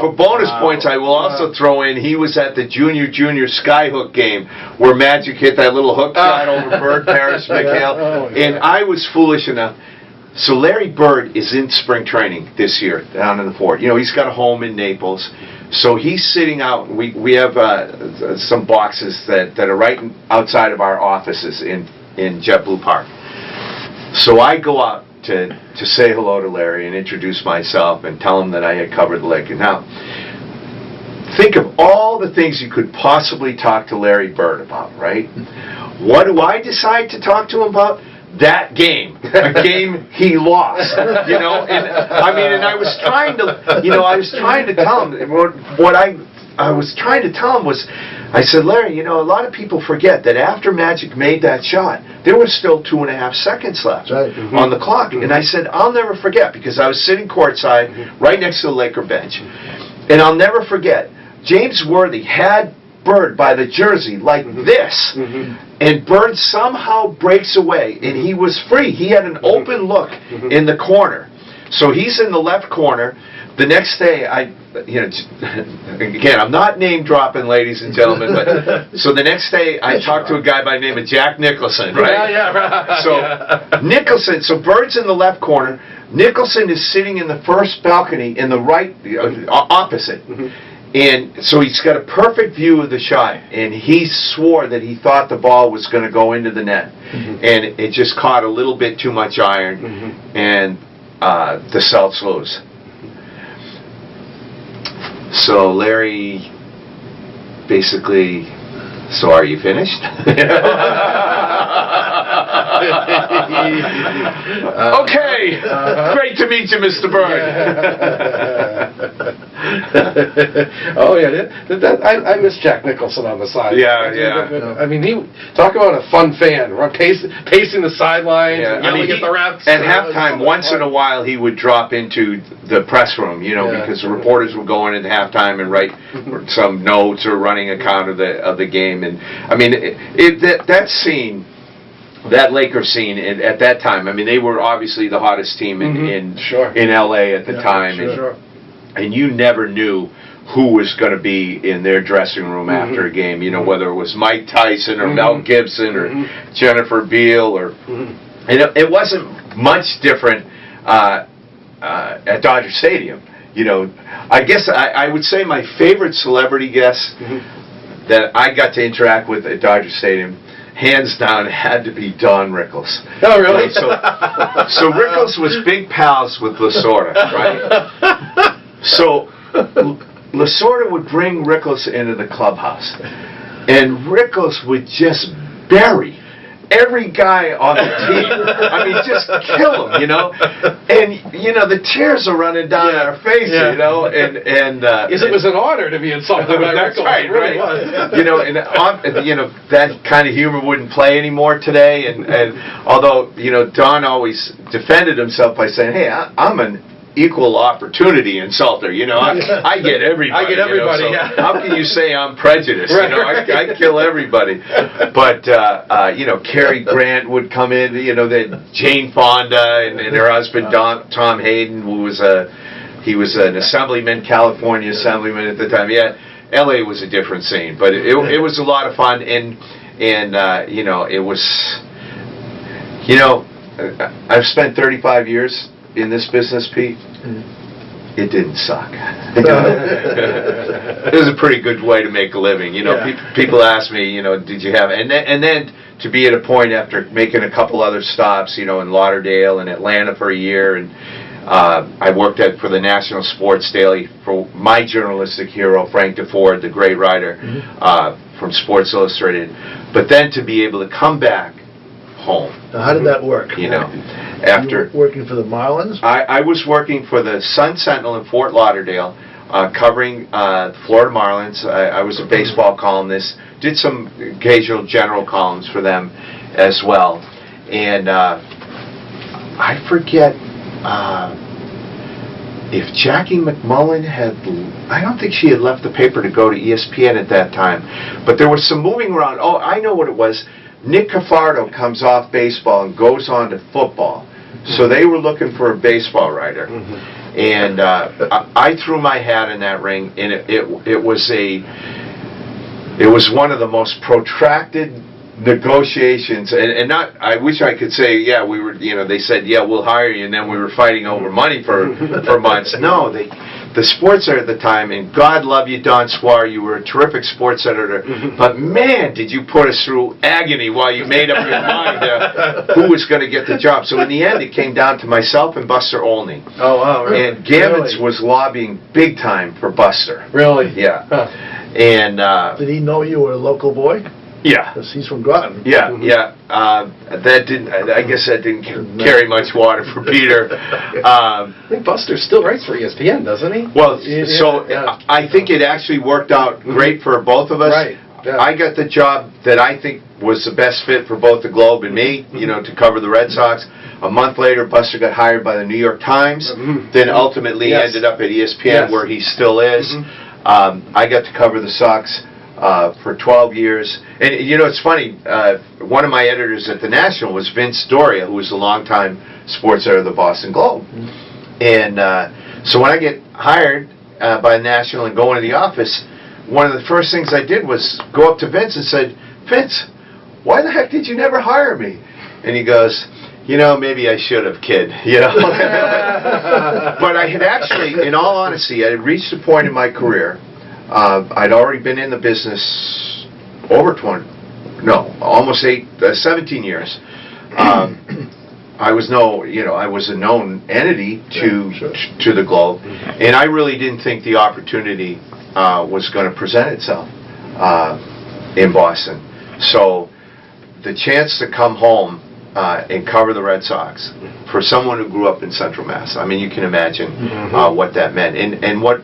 Speaker 3: for bonus points, I will also throw in, he was at the junior Skyhook game where Magic hit that little hook shot over Bird, Parrish, McHale. And I was foolish enough. So Larry Bird is in spring training this year down in the Fort. He's got a home in Naples. So he's sitting out. We have some boxes that are right outside of our offices in JetBlue Park. So I go out to say hello to Larry and introduce myself and tell him that I had covered the Lakers. Now, think of all the things you could possibly talk to Larry Bird about, right? What do I decide to talk to him about? That game, a game he lost, and I was trying to tell him what I I was trying to tell him was, I said, Larry, a lot of people forget that after Magic made that shot, there was still 2.5 seconds left on the clock. And I said, I'll never forget, because I was sitting courtside right next to the Laker bench. And I'll never forget, James Worthy had Bird by the jersey like this. And Bird somehow breaks away, and he was free. He had an open look in the corner. So he's in the left corner. The next day, again, I'm not name dropping, ladies and gentlemen, but so the next day I talked to a guy by the name of Jack Nicholson, right?
Speaker 2: Yeah, right.
Speaker 3: So Nicholson, so Bird's in the left corner. Nicholson is sitting in the first balcony in the right, opposite. And so he's got a perfect view of the shot, and he swore that he thought the ball was going to go into the net. And it just caught a little bit too much iron, and the Celts lose. So Larry basically, so are you finished? Okay, great to meet you, Mr. Bird.
Speaker 2: Oh yeah, I miss Jack Nicholson on the side.
Speaker 3: Yeah.
Speaker 2: I mean, he talk about a fun fan, pacing the sidelines, yelling at the refs.
Speaker 3: At halftime, once in a while, he would drop into the press room, because the reporters would go in at halftime and write some notes or running account of the game. And I mean, that scene. That Lakers scene at that time, I mean, they were obviously the hottest team in LA at the time, and you never knew who was going to be in their dressing room after a game. Whether it was Mike Tyson or Mel Gibson or Jennifer Beal, and it wasn't much different at Dodger Stadium. I guess I would say my favorite celebrity guest that I got to interact with at Dodger Stadium, hands down, had to be Don Rickles.
Speaker 2: Oh, really?
Speaker 3: So Rickles was big pals with Lasorda, right? So Lasorda would bring Rickles into the clubhouse, and Rickles would just bury every guy on the team. I mean, just kill them, And the tears are running down our faces, and
Speaker 2: because it was an honor to be insulted by
Speaker 3: that's
Speaker 2: Rickles.
Speaker 3: right,
Speaker 2: it really
Speaker 3: was. That kind of humor wouldn't play anymore today. And although Don always defended himself by saying, "Hey, I'm an equal opportunity insulter, I get everybody.
Speaker 2: I get everybody,
Speaker 3: so how can you say I'm prejudiced? I kill everybody. But Cary Grant would come in, then Jane Fonda and her husband Tom Hayden, who was he was an assemblyman, California assemblyman at the time. Yeah, LA was a different scene, but it was a lot of fun, and it was, I've spent 35 years in this business, Pete. It didn't suck. It was a pretty good way to make a living. People ask me, did you have, and then to be at a point after making a couple other stops, in Lauderdale and Atlanta for a year, and I worked for the National Sports Daily for my journalistic hero, Frank DeFord, the great writer from Sports Illustrated. But then to be able to come back home.
Speaker 1: Now, how did that work?
Speaker 3: After
Speaker 1: you were working for the Marlins?
Speaker 3: I was working for the Sun Sentinel in Fort Lauderdale, covering the Florida Marlins. I was a baseball columnist, did some occasional general columns for them as well. And I forget if Jackie McMullen I don't think she had left the paper to go to ESPN at that time, but there was some moving around. Oh, I know what it was. Nick Cafardo comes off baseball and goes on to football. So they were looking for a baseball writer. And I threw my hat in that ring, and it was one of the most protracted negotiations, and not, I wish I could say, yeah, we were, they said, yeah, we'll hire you, and then we were fighting over money for months. No, the sports editor at the time, and God love you, Don Swar, you were a terrific sports editor, but man, did you put us through agony while you made up your mind who was going to get the job. So in the end, it came down to myself and Buster Olney.
Speaker 2: Oh, wow, really?
Speaker 3: And Gammons was lobbying big time for Buster.
Speaker 2: Really?
Speaker 3: Yeah.
Speaker 2: Huh.
Speaker 3: And
Speaker 1: did he know you were a local boy?
Speaker 3: Yeah.
Speaker 1: Because he's from Groton.
Speaker 3: Yeah, yeah. That didn't. I guess that didn't carry much water for Peter.
Speaker 2: I think Buster still writes for ESPN, doesn't he?
Speaker 3: Well, so I think it actually worked out great for both of us.
Speaker 2: Right. Yeah.
Speaker 3: I got the job that I think was the best fit for both the Globe and me, to cover the Red Sox. A month later, Buster got hired by the New York Times, then ultimately ended up at ESPN, where he still is. I got to cover the Sox for 12 years. And, it's funny, one of my editors at the National was Vince Doria, who was a longtime sports editor of the Boston Globe. And so when I get hired by the National and go into the office, one of the first things I did was go up to Vince and said, Vince, why the heck did you never hire me? And he goes, maybe I should have, kid. But I had actually, in all honesty, I had reached a point in my career. I'd already been in the business over 17 years. I was I was a known entity to the Globe, and I really didn't think the opportunity was going to present itself in Boston. So the chance to come home and cover the Red Sox for someone who grew up in Central Mass, I mean, you can imagine what that meant, and what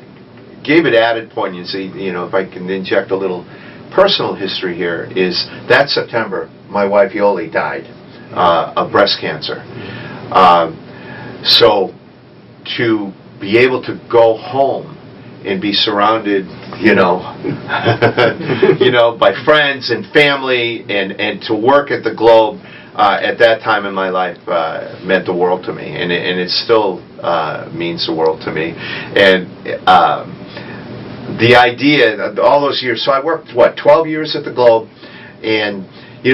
Speaker 3: gave it added poignancy. If I can inject a little personal history here, is that September my wife Yoli died of breast cancer. So to be able to go home and be surrounded, by friends and family, and to work at the Globe at that time in my life meant the world to me, and it still means the world to me. And the idea, all those years, so I worked, 12 years at the Globe, and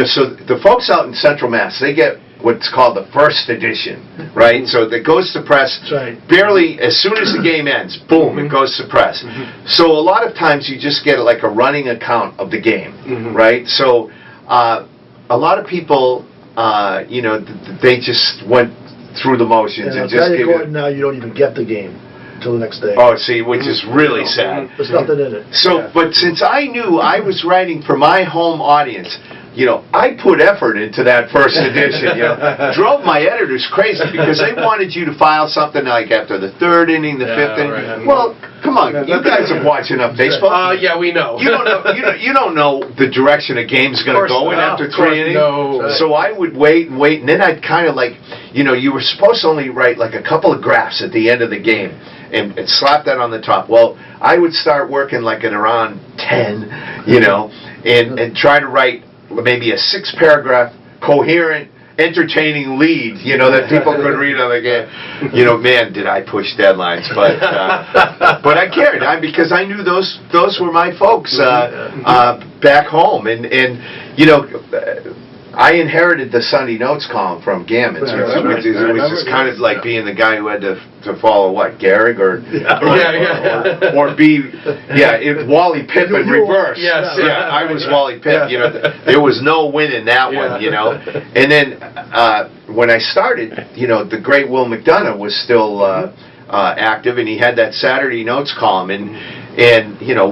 Speaker 3: so the folks out in Central Mass, they get what's called the first edition, right? So that goes to press barely as soon as the game ends. Boom, it goes to press. So a lot of times you just get like a running account of the game, right? So a lot of people, they just went through the motions and just give it.
Speaker 1: Now you don't even get the game until the next day.
Speaker 3: Oh, see, which is really sad.
Speaker 1: There's nothing in it.
Speaker 3: So, but since I knew I was writing for my home audience, I put effort into that first edition. Drove my editors crazy because they wanted you to file something like after the third inning, the fifth inning. Right. Well, come on, you guys have watched enough baseball.
Speaker 2: Yeah, we know.
Speaker 3: You don't know. You don't know the direction a game's going to go in after 3 innings.
Speaker 2: No.
Speaker 3: So I would wait, and then I'd kind of like, you were supposed to only write like a couple of graphs at the end of the game, and slap that on the top. Well, I would start working like at around 10, and try to write maybe a 6-paragraph, coherent, entertaining lead, that people could read on the game. Man, did I push deadlines, but I cared, because I knew those were my folks back home, and I inherited the Sunday Notes column from Gammons, which was just kind of like being the guy who had to follow Gehrig or be Wally Pipp in reverse.
Speaker 2: Yes,
Speaker 3: I was Wally Pipp. There was no win in that one. And then when I started, the great Will McDonough was still active, and he had that Saturday Notes column, and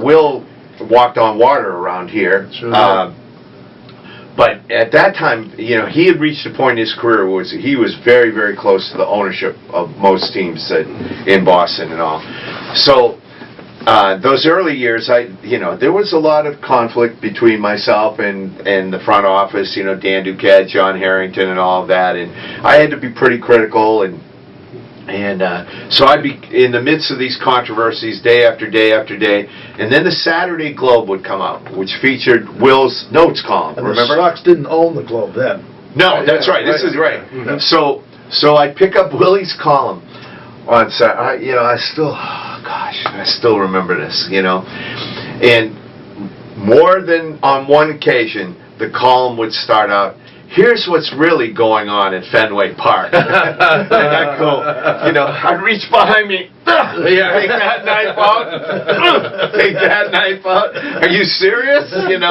Speaker 3: Will walked on water around here. But at that time, he had reached a point in his career where he was very, very close to the ownership of most teams in Boston and all. So those early years, there was a lot of conflict between myself and the front office. Dan Duquette, John Harrington, and all of that, and I had to be pretty critical. And so I'd be in the midst of these controversies day after day after day, and then the Saturday Globe would come out, which featured Will's Notes column.
Speaker 1: And
Speaker 3: remember?
Speaker 1: The Sox didn't own the Globe then.
Speaker 3: No, that's right. This is right. So I'd pick up Willie's column on Saturday. I still remember this. And more than on one occasion, the column would start out, "Here's what's really going on at Fenway Park." And I'd go, I'd reach behind me, take that knife out, take that knife out. Are you serious? And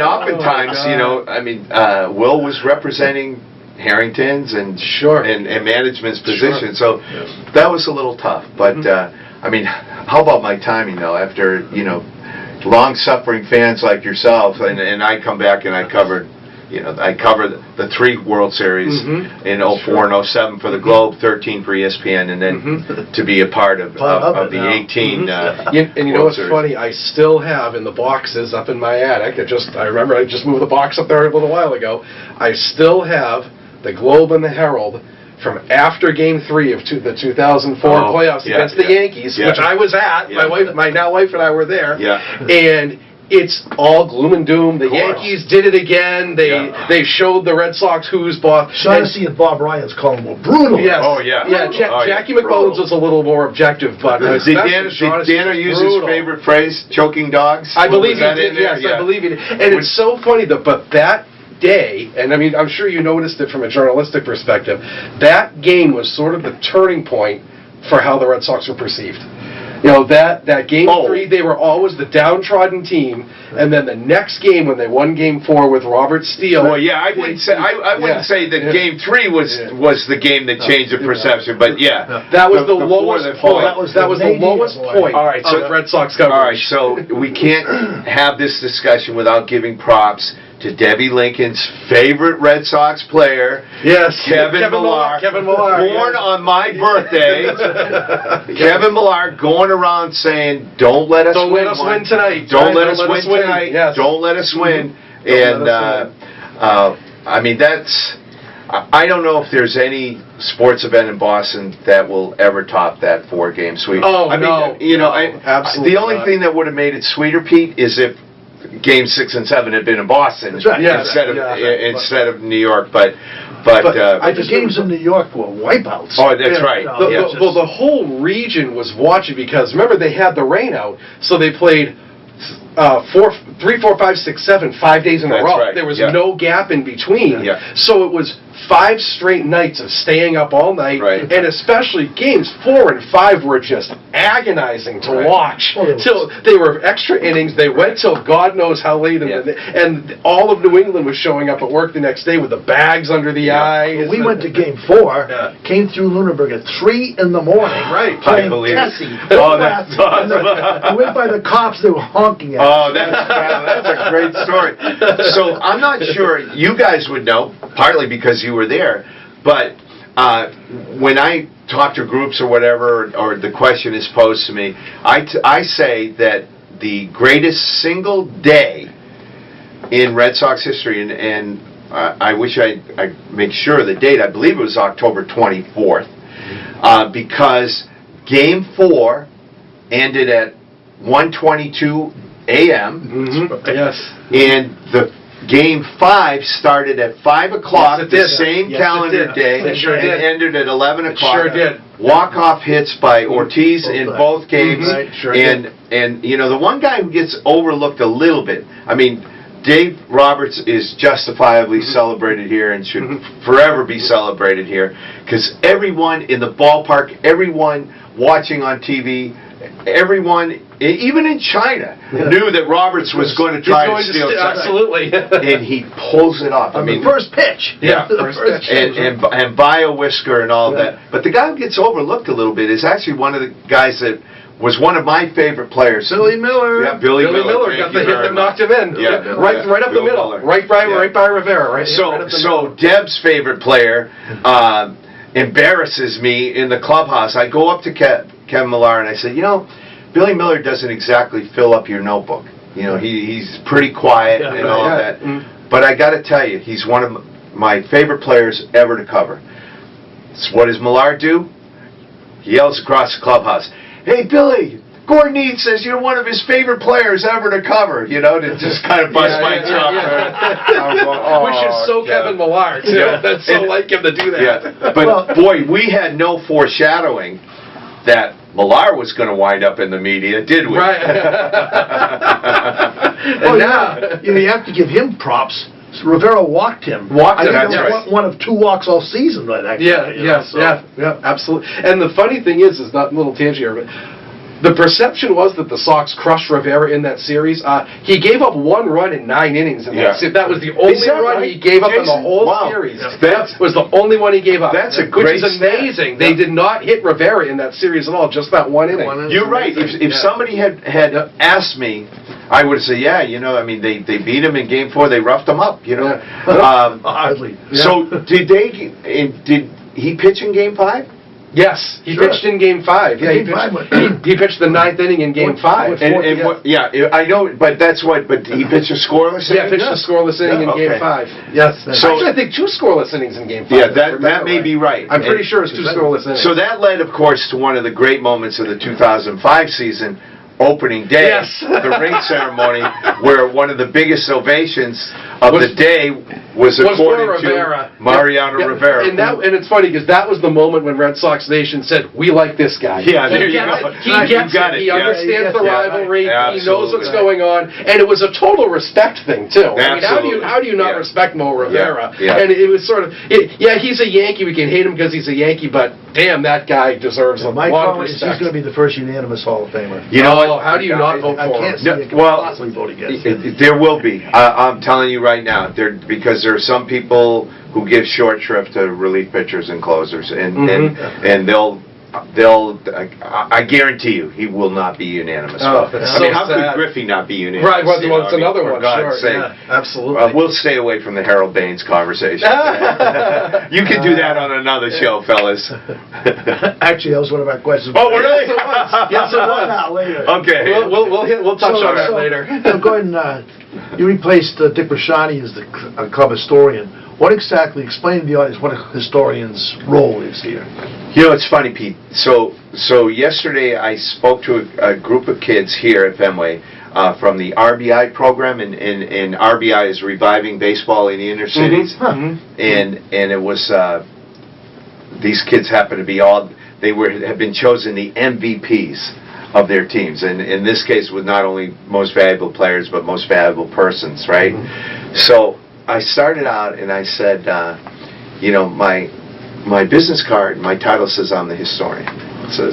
Speaker 3: oftentimes, Will was representing Harrington's and management's position, so that was a little tough. But how about my timing though? After long-suffering fans like yourself, and I come back and I covered. I covered the 3 World Series in 04 and 07 for the Globe, 13 for ESPN, and then to be a part of the 18.
Speaker 2: And you know what's funny? I still have in the boxes up in my attic. I remember I just moved the box up there a little while ago. I still have the Globe and the Herald from after Game 3 of the 2004 playoffs against the Yankees, which I was at. My now wife and I were there. And it's all gloom and doom. The Yankees did it again. They showed the Red Sox who's bought.
Speaker 1: Shaughnessy and Bob Ryan's calling them brutal.
Speaker 2: Yes.
Speaker 3: Oh, yeah.
Speaker 2: Jackie McMullen's was a little more objective, but
Speaker 3: did Dano use his favorite phrase, choking dogs?
Speaker 2: I believe he did. Yes, I believe he did. And it's so funny, but that day, and I mean, I'm sure you noticed it from a journalistic perspective, that game was sort of the turning point for how the Red Sox were perceived. That Game 3, they were always the downtrodden team, and then the next game when they won Game 4 with Robert Steele.
Speaker 3: Well, I wouldn't say that Game 3 was the game that changed the perception, but
Speaker 2: that was the lowest point. That was the lowest point.
Speaker 3: All right, so
Speaker 2: Red Sox coverage.
Speaker 3: All right, so we can't have this discussion without giving props to Debbie Lincoln's favorite Red Sox player, Kevin Millar. Born on my birthday. Kevin Millar going around saying, "Don't let us win
Speaker 2: tonight.
Speaker 3: Don't let us win tonight.
Speaker 2: Yes.
Speaker 3: Don't let us win." And I mean, I don't know if there's any sports event in Boston that will ever top that 4-game sweep.
Speaker 2: Absolutely.
Speaker 3: The only thing that would have made it sweeter, Pete, is if Game 6 and 7 had been in Boston instead of New York, but
Speaker 1: the games in New York were wipeouts.
Speaker 3: Oh, that's right.
Speaker 2: Well, the whole region was watching because remember they had the rain out, so they played 3, 4, 5, 6, 7, 5 days in a row.
Speaker 3: Right.
Speaker 2: There was no gap in between. So it was 5 straight nights of staying up all night, and especially games 4 and 5 were just agonizing to watch. Till they were extra innings. They went till God knows how late, and all of New England was showing up at work the next day with the bags under the eyes.
Speaker 1: We went to Game 4, came through Lunenburg at 3 in the morning.
Speaker 3: I believe
Speaker 1: Tessie.
Speaker 3: that's awesome.
Speaker 1: I went by the cops, they were honking at us.
Speaker 3: Oh, that's a great story. So I'm not sure you guys would know, partly because you were there, but when I talk to groups or whatever, or the question is posed to me, I say that the greatest single day in Red Sox history, and I wish I'd make sure of the date, I believe it was October 24th, because Game 4 ended at 1:22 a.m. And the Game 5 started at 5 o'clock the same calendar day and ended at 11 o'clock. Walk-off hits by Ortiz in both games. And the one guy who gets overlooked a little bit, I mean, Dave Roberts is justifiably celebrated here and should forever be celebrated here because everyone in the ballpark, everyone watching on TV, everyone, even in China, knew that Roberts was going to try to steal something.
Speaker 2: Absolutely.
Speaker 3: And he pulls it off.
Speaker 1: I mean, the first pitch.
Speaker 3: And bio-whisker and all that. But the guy who gets overlooked a little bit is actually one of the guys that was one of my favorite players.
Speaker 1: Billy Miller.
Speaker 3: Yeah, Billy Miller
Speaker 2: got the hit that knocked him in. Right up the middle.
Speaker 3: Miller.
Speaker 2: Right by Rivera.
Speaker 3: So Deb's favorite player embarrasses me in the clubhouse. I go up to Kevin Millar and I said, Billy Miller doesn't exactly fill up your notebook. He's pretty quiet and all that. But I got to tell you, he's one of my favorite players ever to cover. So what does Millar do? He yells across the clubhouse, "Hey, Billy, Gordon Eads says you're one of his favorite players ever to cover," to just kind of bust my chops.
Speaker 2: Which is so Kevin Millar, too. That's so like him to do that.
Speaker 3: Yeah. But, boy, we had no foreshadowing that Millar was going to wind up in the media, did we?
Speaker 2: Right.
Speaker 1: You have to give him props. Rivera walked him. I think that was one of 2 walks all season by that guy.
Speaker 2: Absolutely. And the funny thing is not a little tangent here, but the perception was that the Sox crushed Rivera in that series. He gave up 1 run in 9 innings in that series. That was the only run he gave up in the whole series. That was the only one he gave up.
Speaker 3: That's a great
Speaker 2: which is amazing. They did not hit Rivera in that series at all, just that 1 inning.
Speaker 3: You're right. If somebody had asked me I would say, yeah, I mean, they beat him in Game 4. They roughed him up,
Speaker 1: Hardly.
Speaker 3: So did he pitch in Game 5?
Speaker 2: Yes, he pitched in Game 5. Yeah, he pitched the 9th inning in Game 5.
Speaker 3: I know, but but he pitched a scoreless inning?
Speaker 2: Yeah, pitched a scoreless inning in Game 5.
Speaker 1: Yes.
Speaker 2: So, actually, I think 2 scoreless innings in Game 5.
Speaker 3: Yeah, that may be right.
Speaker 2: I'm pretty sure it's 2 scoreless innings.
Speaker 3: So that led, of course, to one of the great moments of the 2005 season, opening day, the ring ceremony, where one of the biggest ovations of the day was according to Mariano Rivera.
Speaker 2: And it's funny because that was the moment when Red Sox Nation said, "We like this guy."
Speaker 3: Yeah, there you go.
Speaker 2: He gets it. He understands the rivalry.
Speaker 3: He
Speaker 2: knows what's going on, and it was a total respect thing too. I mean, how do you not respect Mo Rivera? And it was sort of, he's a Yankee. We can hate him because he's a Yankee, but damn, that guy deserves a lot of respect.
Speaker 1: He's going to be the first unanimous Hall of Famer.
Speaker 3: You know what?
Speaker 2: How do you not vote for him?
Speaker 1: I can't see it possibly vote against him.
Speaker 3: There will be. I'm telling you right now, because there are some people who give short shrift to relief pitchers and closers, and they'll I guarantee you, he will not be unanimous.
Speaker 2: How
Speaker 3: could Griffey not be unanimous?
Speaker 2: Right, well, it's another one.
Speaker 3: For God's sake.
Speaker 1: Yeah, absolutely.
Speaker 3: We'll stay away from the Harold Baines conversation. You can do that on another show, fellas.
Speaker 1: Actually, that was one of our questions.
Speaker 3: Oh, really?
Speaker 1: Yes, it was. Not later.
Speaker 3: Okay.
Speaker 2: We'll touch on that later.
Speaker 1: Gordon, you replaced Dick Brashani as the club historian. What exactly, explain to the audience what a historian's role is here.
Speaker 3: It's funny, Pete. So yesterday I spoke to a group of kids here at Fenway from the RBI program, and RBI is reviving baseball in the inner cities. And it was, these kids happen to be have been chosen the MVPs of their teams, and in this case with not only most valuable players but most valuable persons, right? So I started out and I said, my business card, my title says I'm the historian. So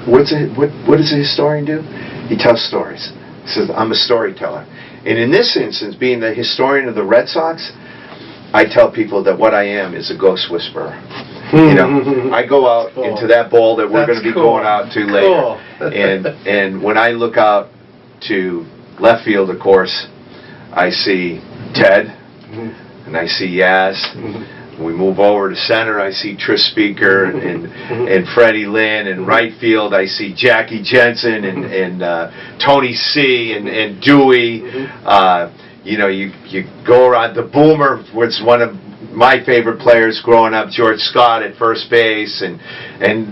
Speaker 3: what does a historian do? He tells stories. He says, I'm a storyteller. And in this instance, being the historian of the Red Sox, I tell people that what I am is a ghost whisperer. I go out into that bowl that we're going to be going out to later. And when I look out to left field, of course, I see Ted, and I see Yaz. We move over to center, I see Tris Speaker and Freddie Lynn. And right field, I see Jackie Jensen and Tony C. and Dewey. You go around. The Boomer was one of my favorite players growing up. George Scott at first base, and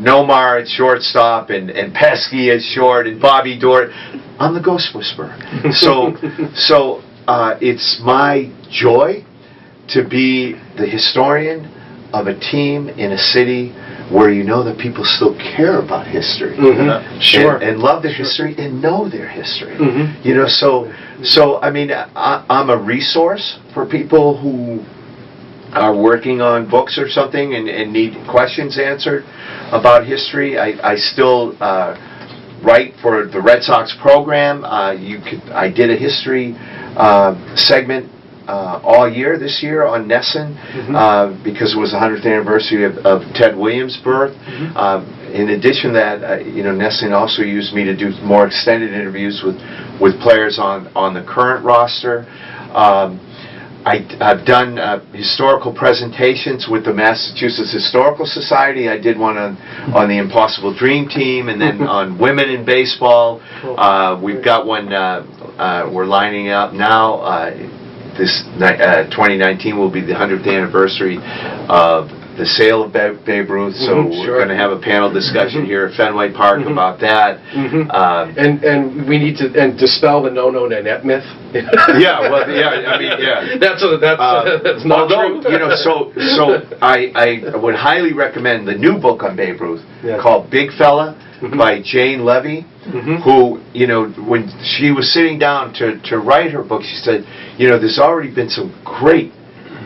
Speaker 3: Nomar at shortstop, and Pesky at short, and Bobby Dort. I'm the ghost whisperer. So it's my joy to be the historian of a team in a city where you know that people still care about history, and love their history and know their history. So I mean, I'm a resource for people who are working on books or something and need questions answered about history. I still write for the Red Sox program. I did a history segment all year this year on Nesson because it was the 100th anniversary of Ted Williams' birth. In addition to that, Nesson also used me to do more extended interviews with players on the current roster. I've done historical presentations with the Massachusetts Historical Society. I did one on the Impossible Dream Team, and then on women in baseball. We've got one we're lining up now. This 2019 will be the 100th anniversary of the sale of Babe Ruth, so we're going to have a panel discussion here at Fenway Park about that.
Speaker 2: And we need to dispel the no Nanette myth. That's not true.
Speaker 3: So I would highly recommend the new book on Babe Ruth called Big Fella by Jane Levy, who, when she was sitting down to write her book, she said, there's already been some great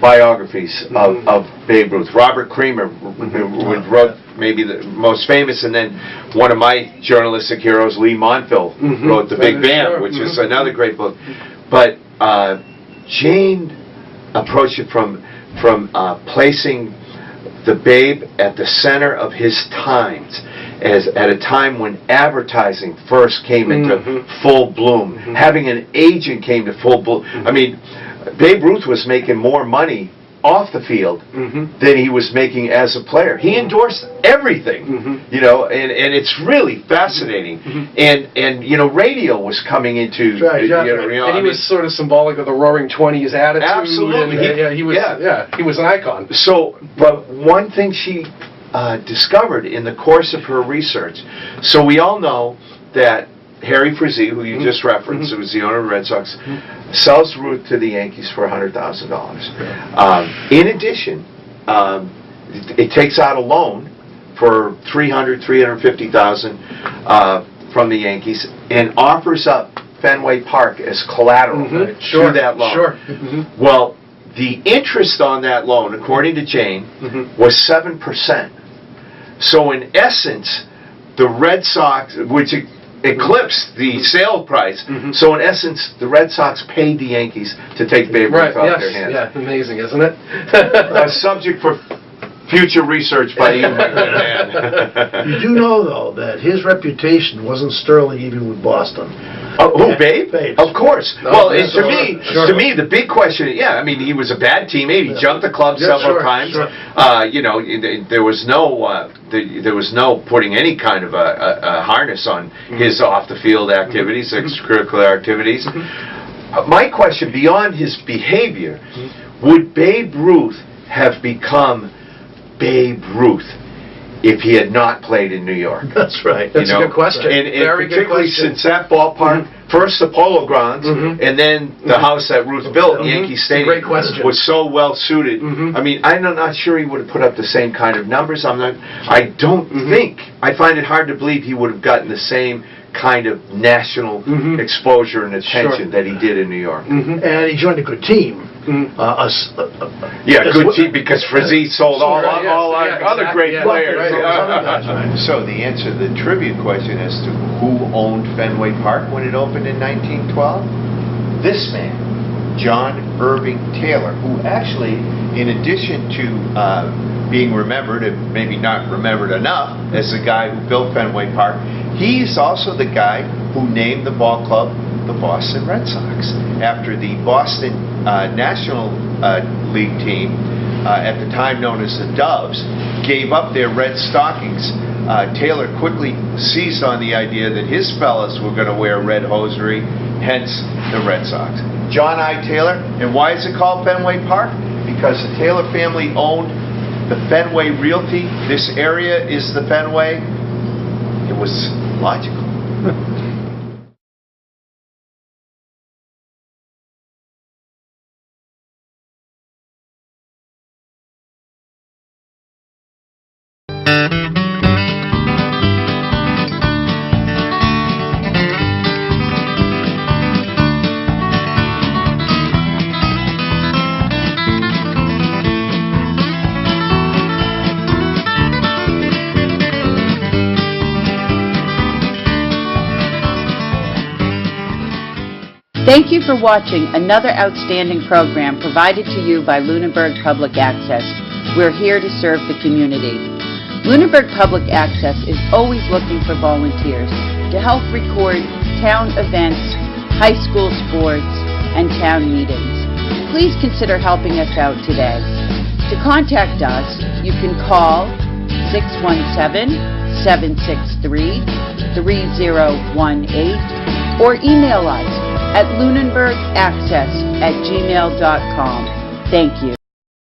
Speaker 3: biographies of Babe Ruth. Robert Creamer wrote maybe the most famous, and then one of my journalistic heroes, Lee Montville, wrote The Big Band, which is another great book. But Jane approached it from placing the Babe at the center of his times, as at a time when advertising first came into full bloom. Having an agent came to full bloom. I mean, Babe Ruth was making more money off the field than he was making as a player. He endorsed everything, you know, and it's really fascinating. And you know, radio was coming into,
Speaker 1: Right,
Speaker 3: you know,
Speaker 2: And he was sort of symbolic of the Roaring Twenties attitude.
Speaker 3: Absolutely.
Speaker 2: And, he was an icon.
Speaker 3: So, but one thing she discovered in the course of her research, so we all know that Harry Frazee, who you just referenced, who was the owner of the Red Sox, sells Ruth to the Yankees for $100,000. In addition, it takes out a loan for $350,000 from the Yankees and offers up Fenway Park as collateral to that loan. Well, the interest on that loan, according to Jane, was 7%. So in essence, the Red Sox, which eclipsed the sale price. So in essence, the Red Sox paid the Yankees to take Babe Ruth off their hands.
Speaker 2: Yeah, amazing, isn't it?
Speaker 3: A subject for future research by you, my good man.
Speaker 1: You do know, though, that his reputation wasn't sterling even with Boston.
Speaker 3: Who, Babe?
Speaker 1: Babe.
Speaker 3: Of course.
Speaker 1: No,
Speaker 3: Well,
Speaker 1: yes,
Speaker 3: to me, the big question, I mean, he was a bad teammate. He jumped the club several times. You know, there was no putting any kind of a harness on his off-the-field activities, extracurricular activities. My question, beyond his behavior, would Babe Ruth have become Babe Ruth if he had not played in New York?
Speaker 1: That's right.
Speaker 2: That's a good question.
Speaker 3: And
Speaker 2: Very good
Speaker 3: particularly
Speaker 2: question.
Speaker 3: since that ballpark, first the Polo Grounds, and then the house that Ruth built, Yankee Stadium,
Speaker 2: Great question.
Speaker 3: was so well suited. I mean, I'm not sure he would have put up the same kind of numbers. I don't think. I find it hard to believe he would have gotten the same kind of national exposure and attention that he did in New York.
Speaker 1: And he joined a good team.
Speaker 3: Good team, because Frazee sold all our other great players. So the answer to the trivia question as to who owned Fenway Park when it opened in 1912? This man, John Irving Taylor, who actually, in addition to being remembered, and maybe not remembered enough, as the guy who built Fenway Park, he's also the guy who named the ball club the Boston Red Sox, after the Boston National League team, at the time known as the Doves, gave up their red stockings. Taylor quickly seized on the idea that his fellas were going to wear red hosiery, hence the Red Sox. John I. Taylor, and why is it called Fenway Park? Because the Taylor family owned the Fenway Realty. This area is the Fenway. It was logical.
Speaker 4: Thank you for watching another outstanding program provided to you by Lunenburg Public Access. We're here to serve the community. Lunenburg Public Access is always looking for volunteers to help record town events, high school sports, and town meetings. Please consider helping us out today. To contact us, you can call 617-763-3018 or email us at lunenburgaccess@gmail.com. Thank you.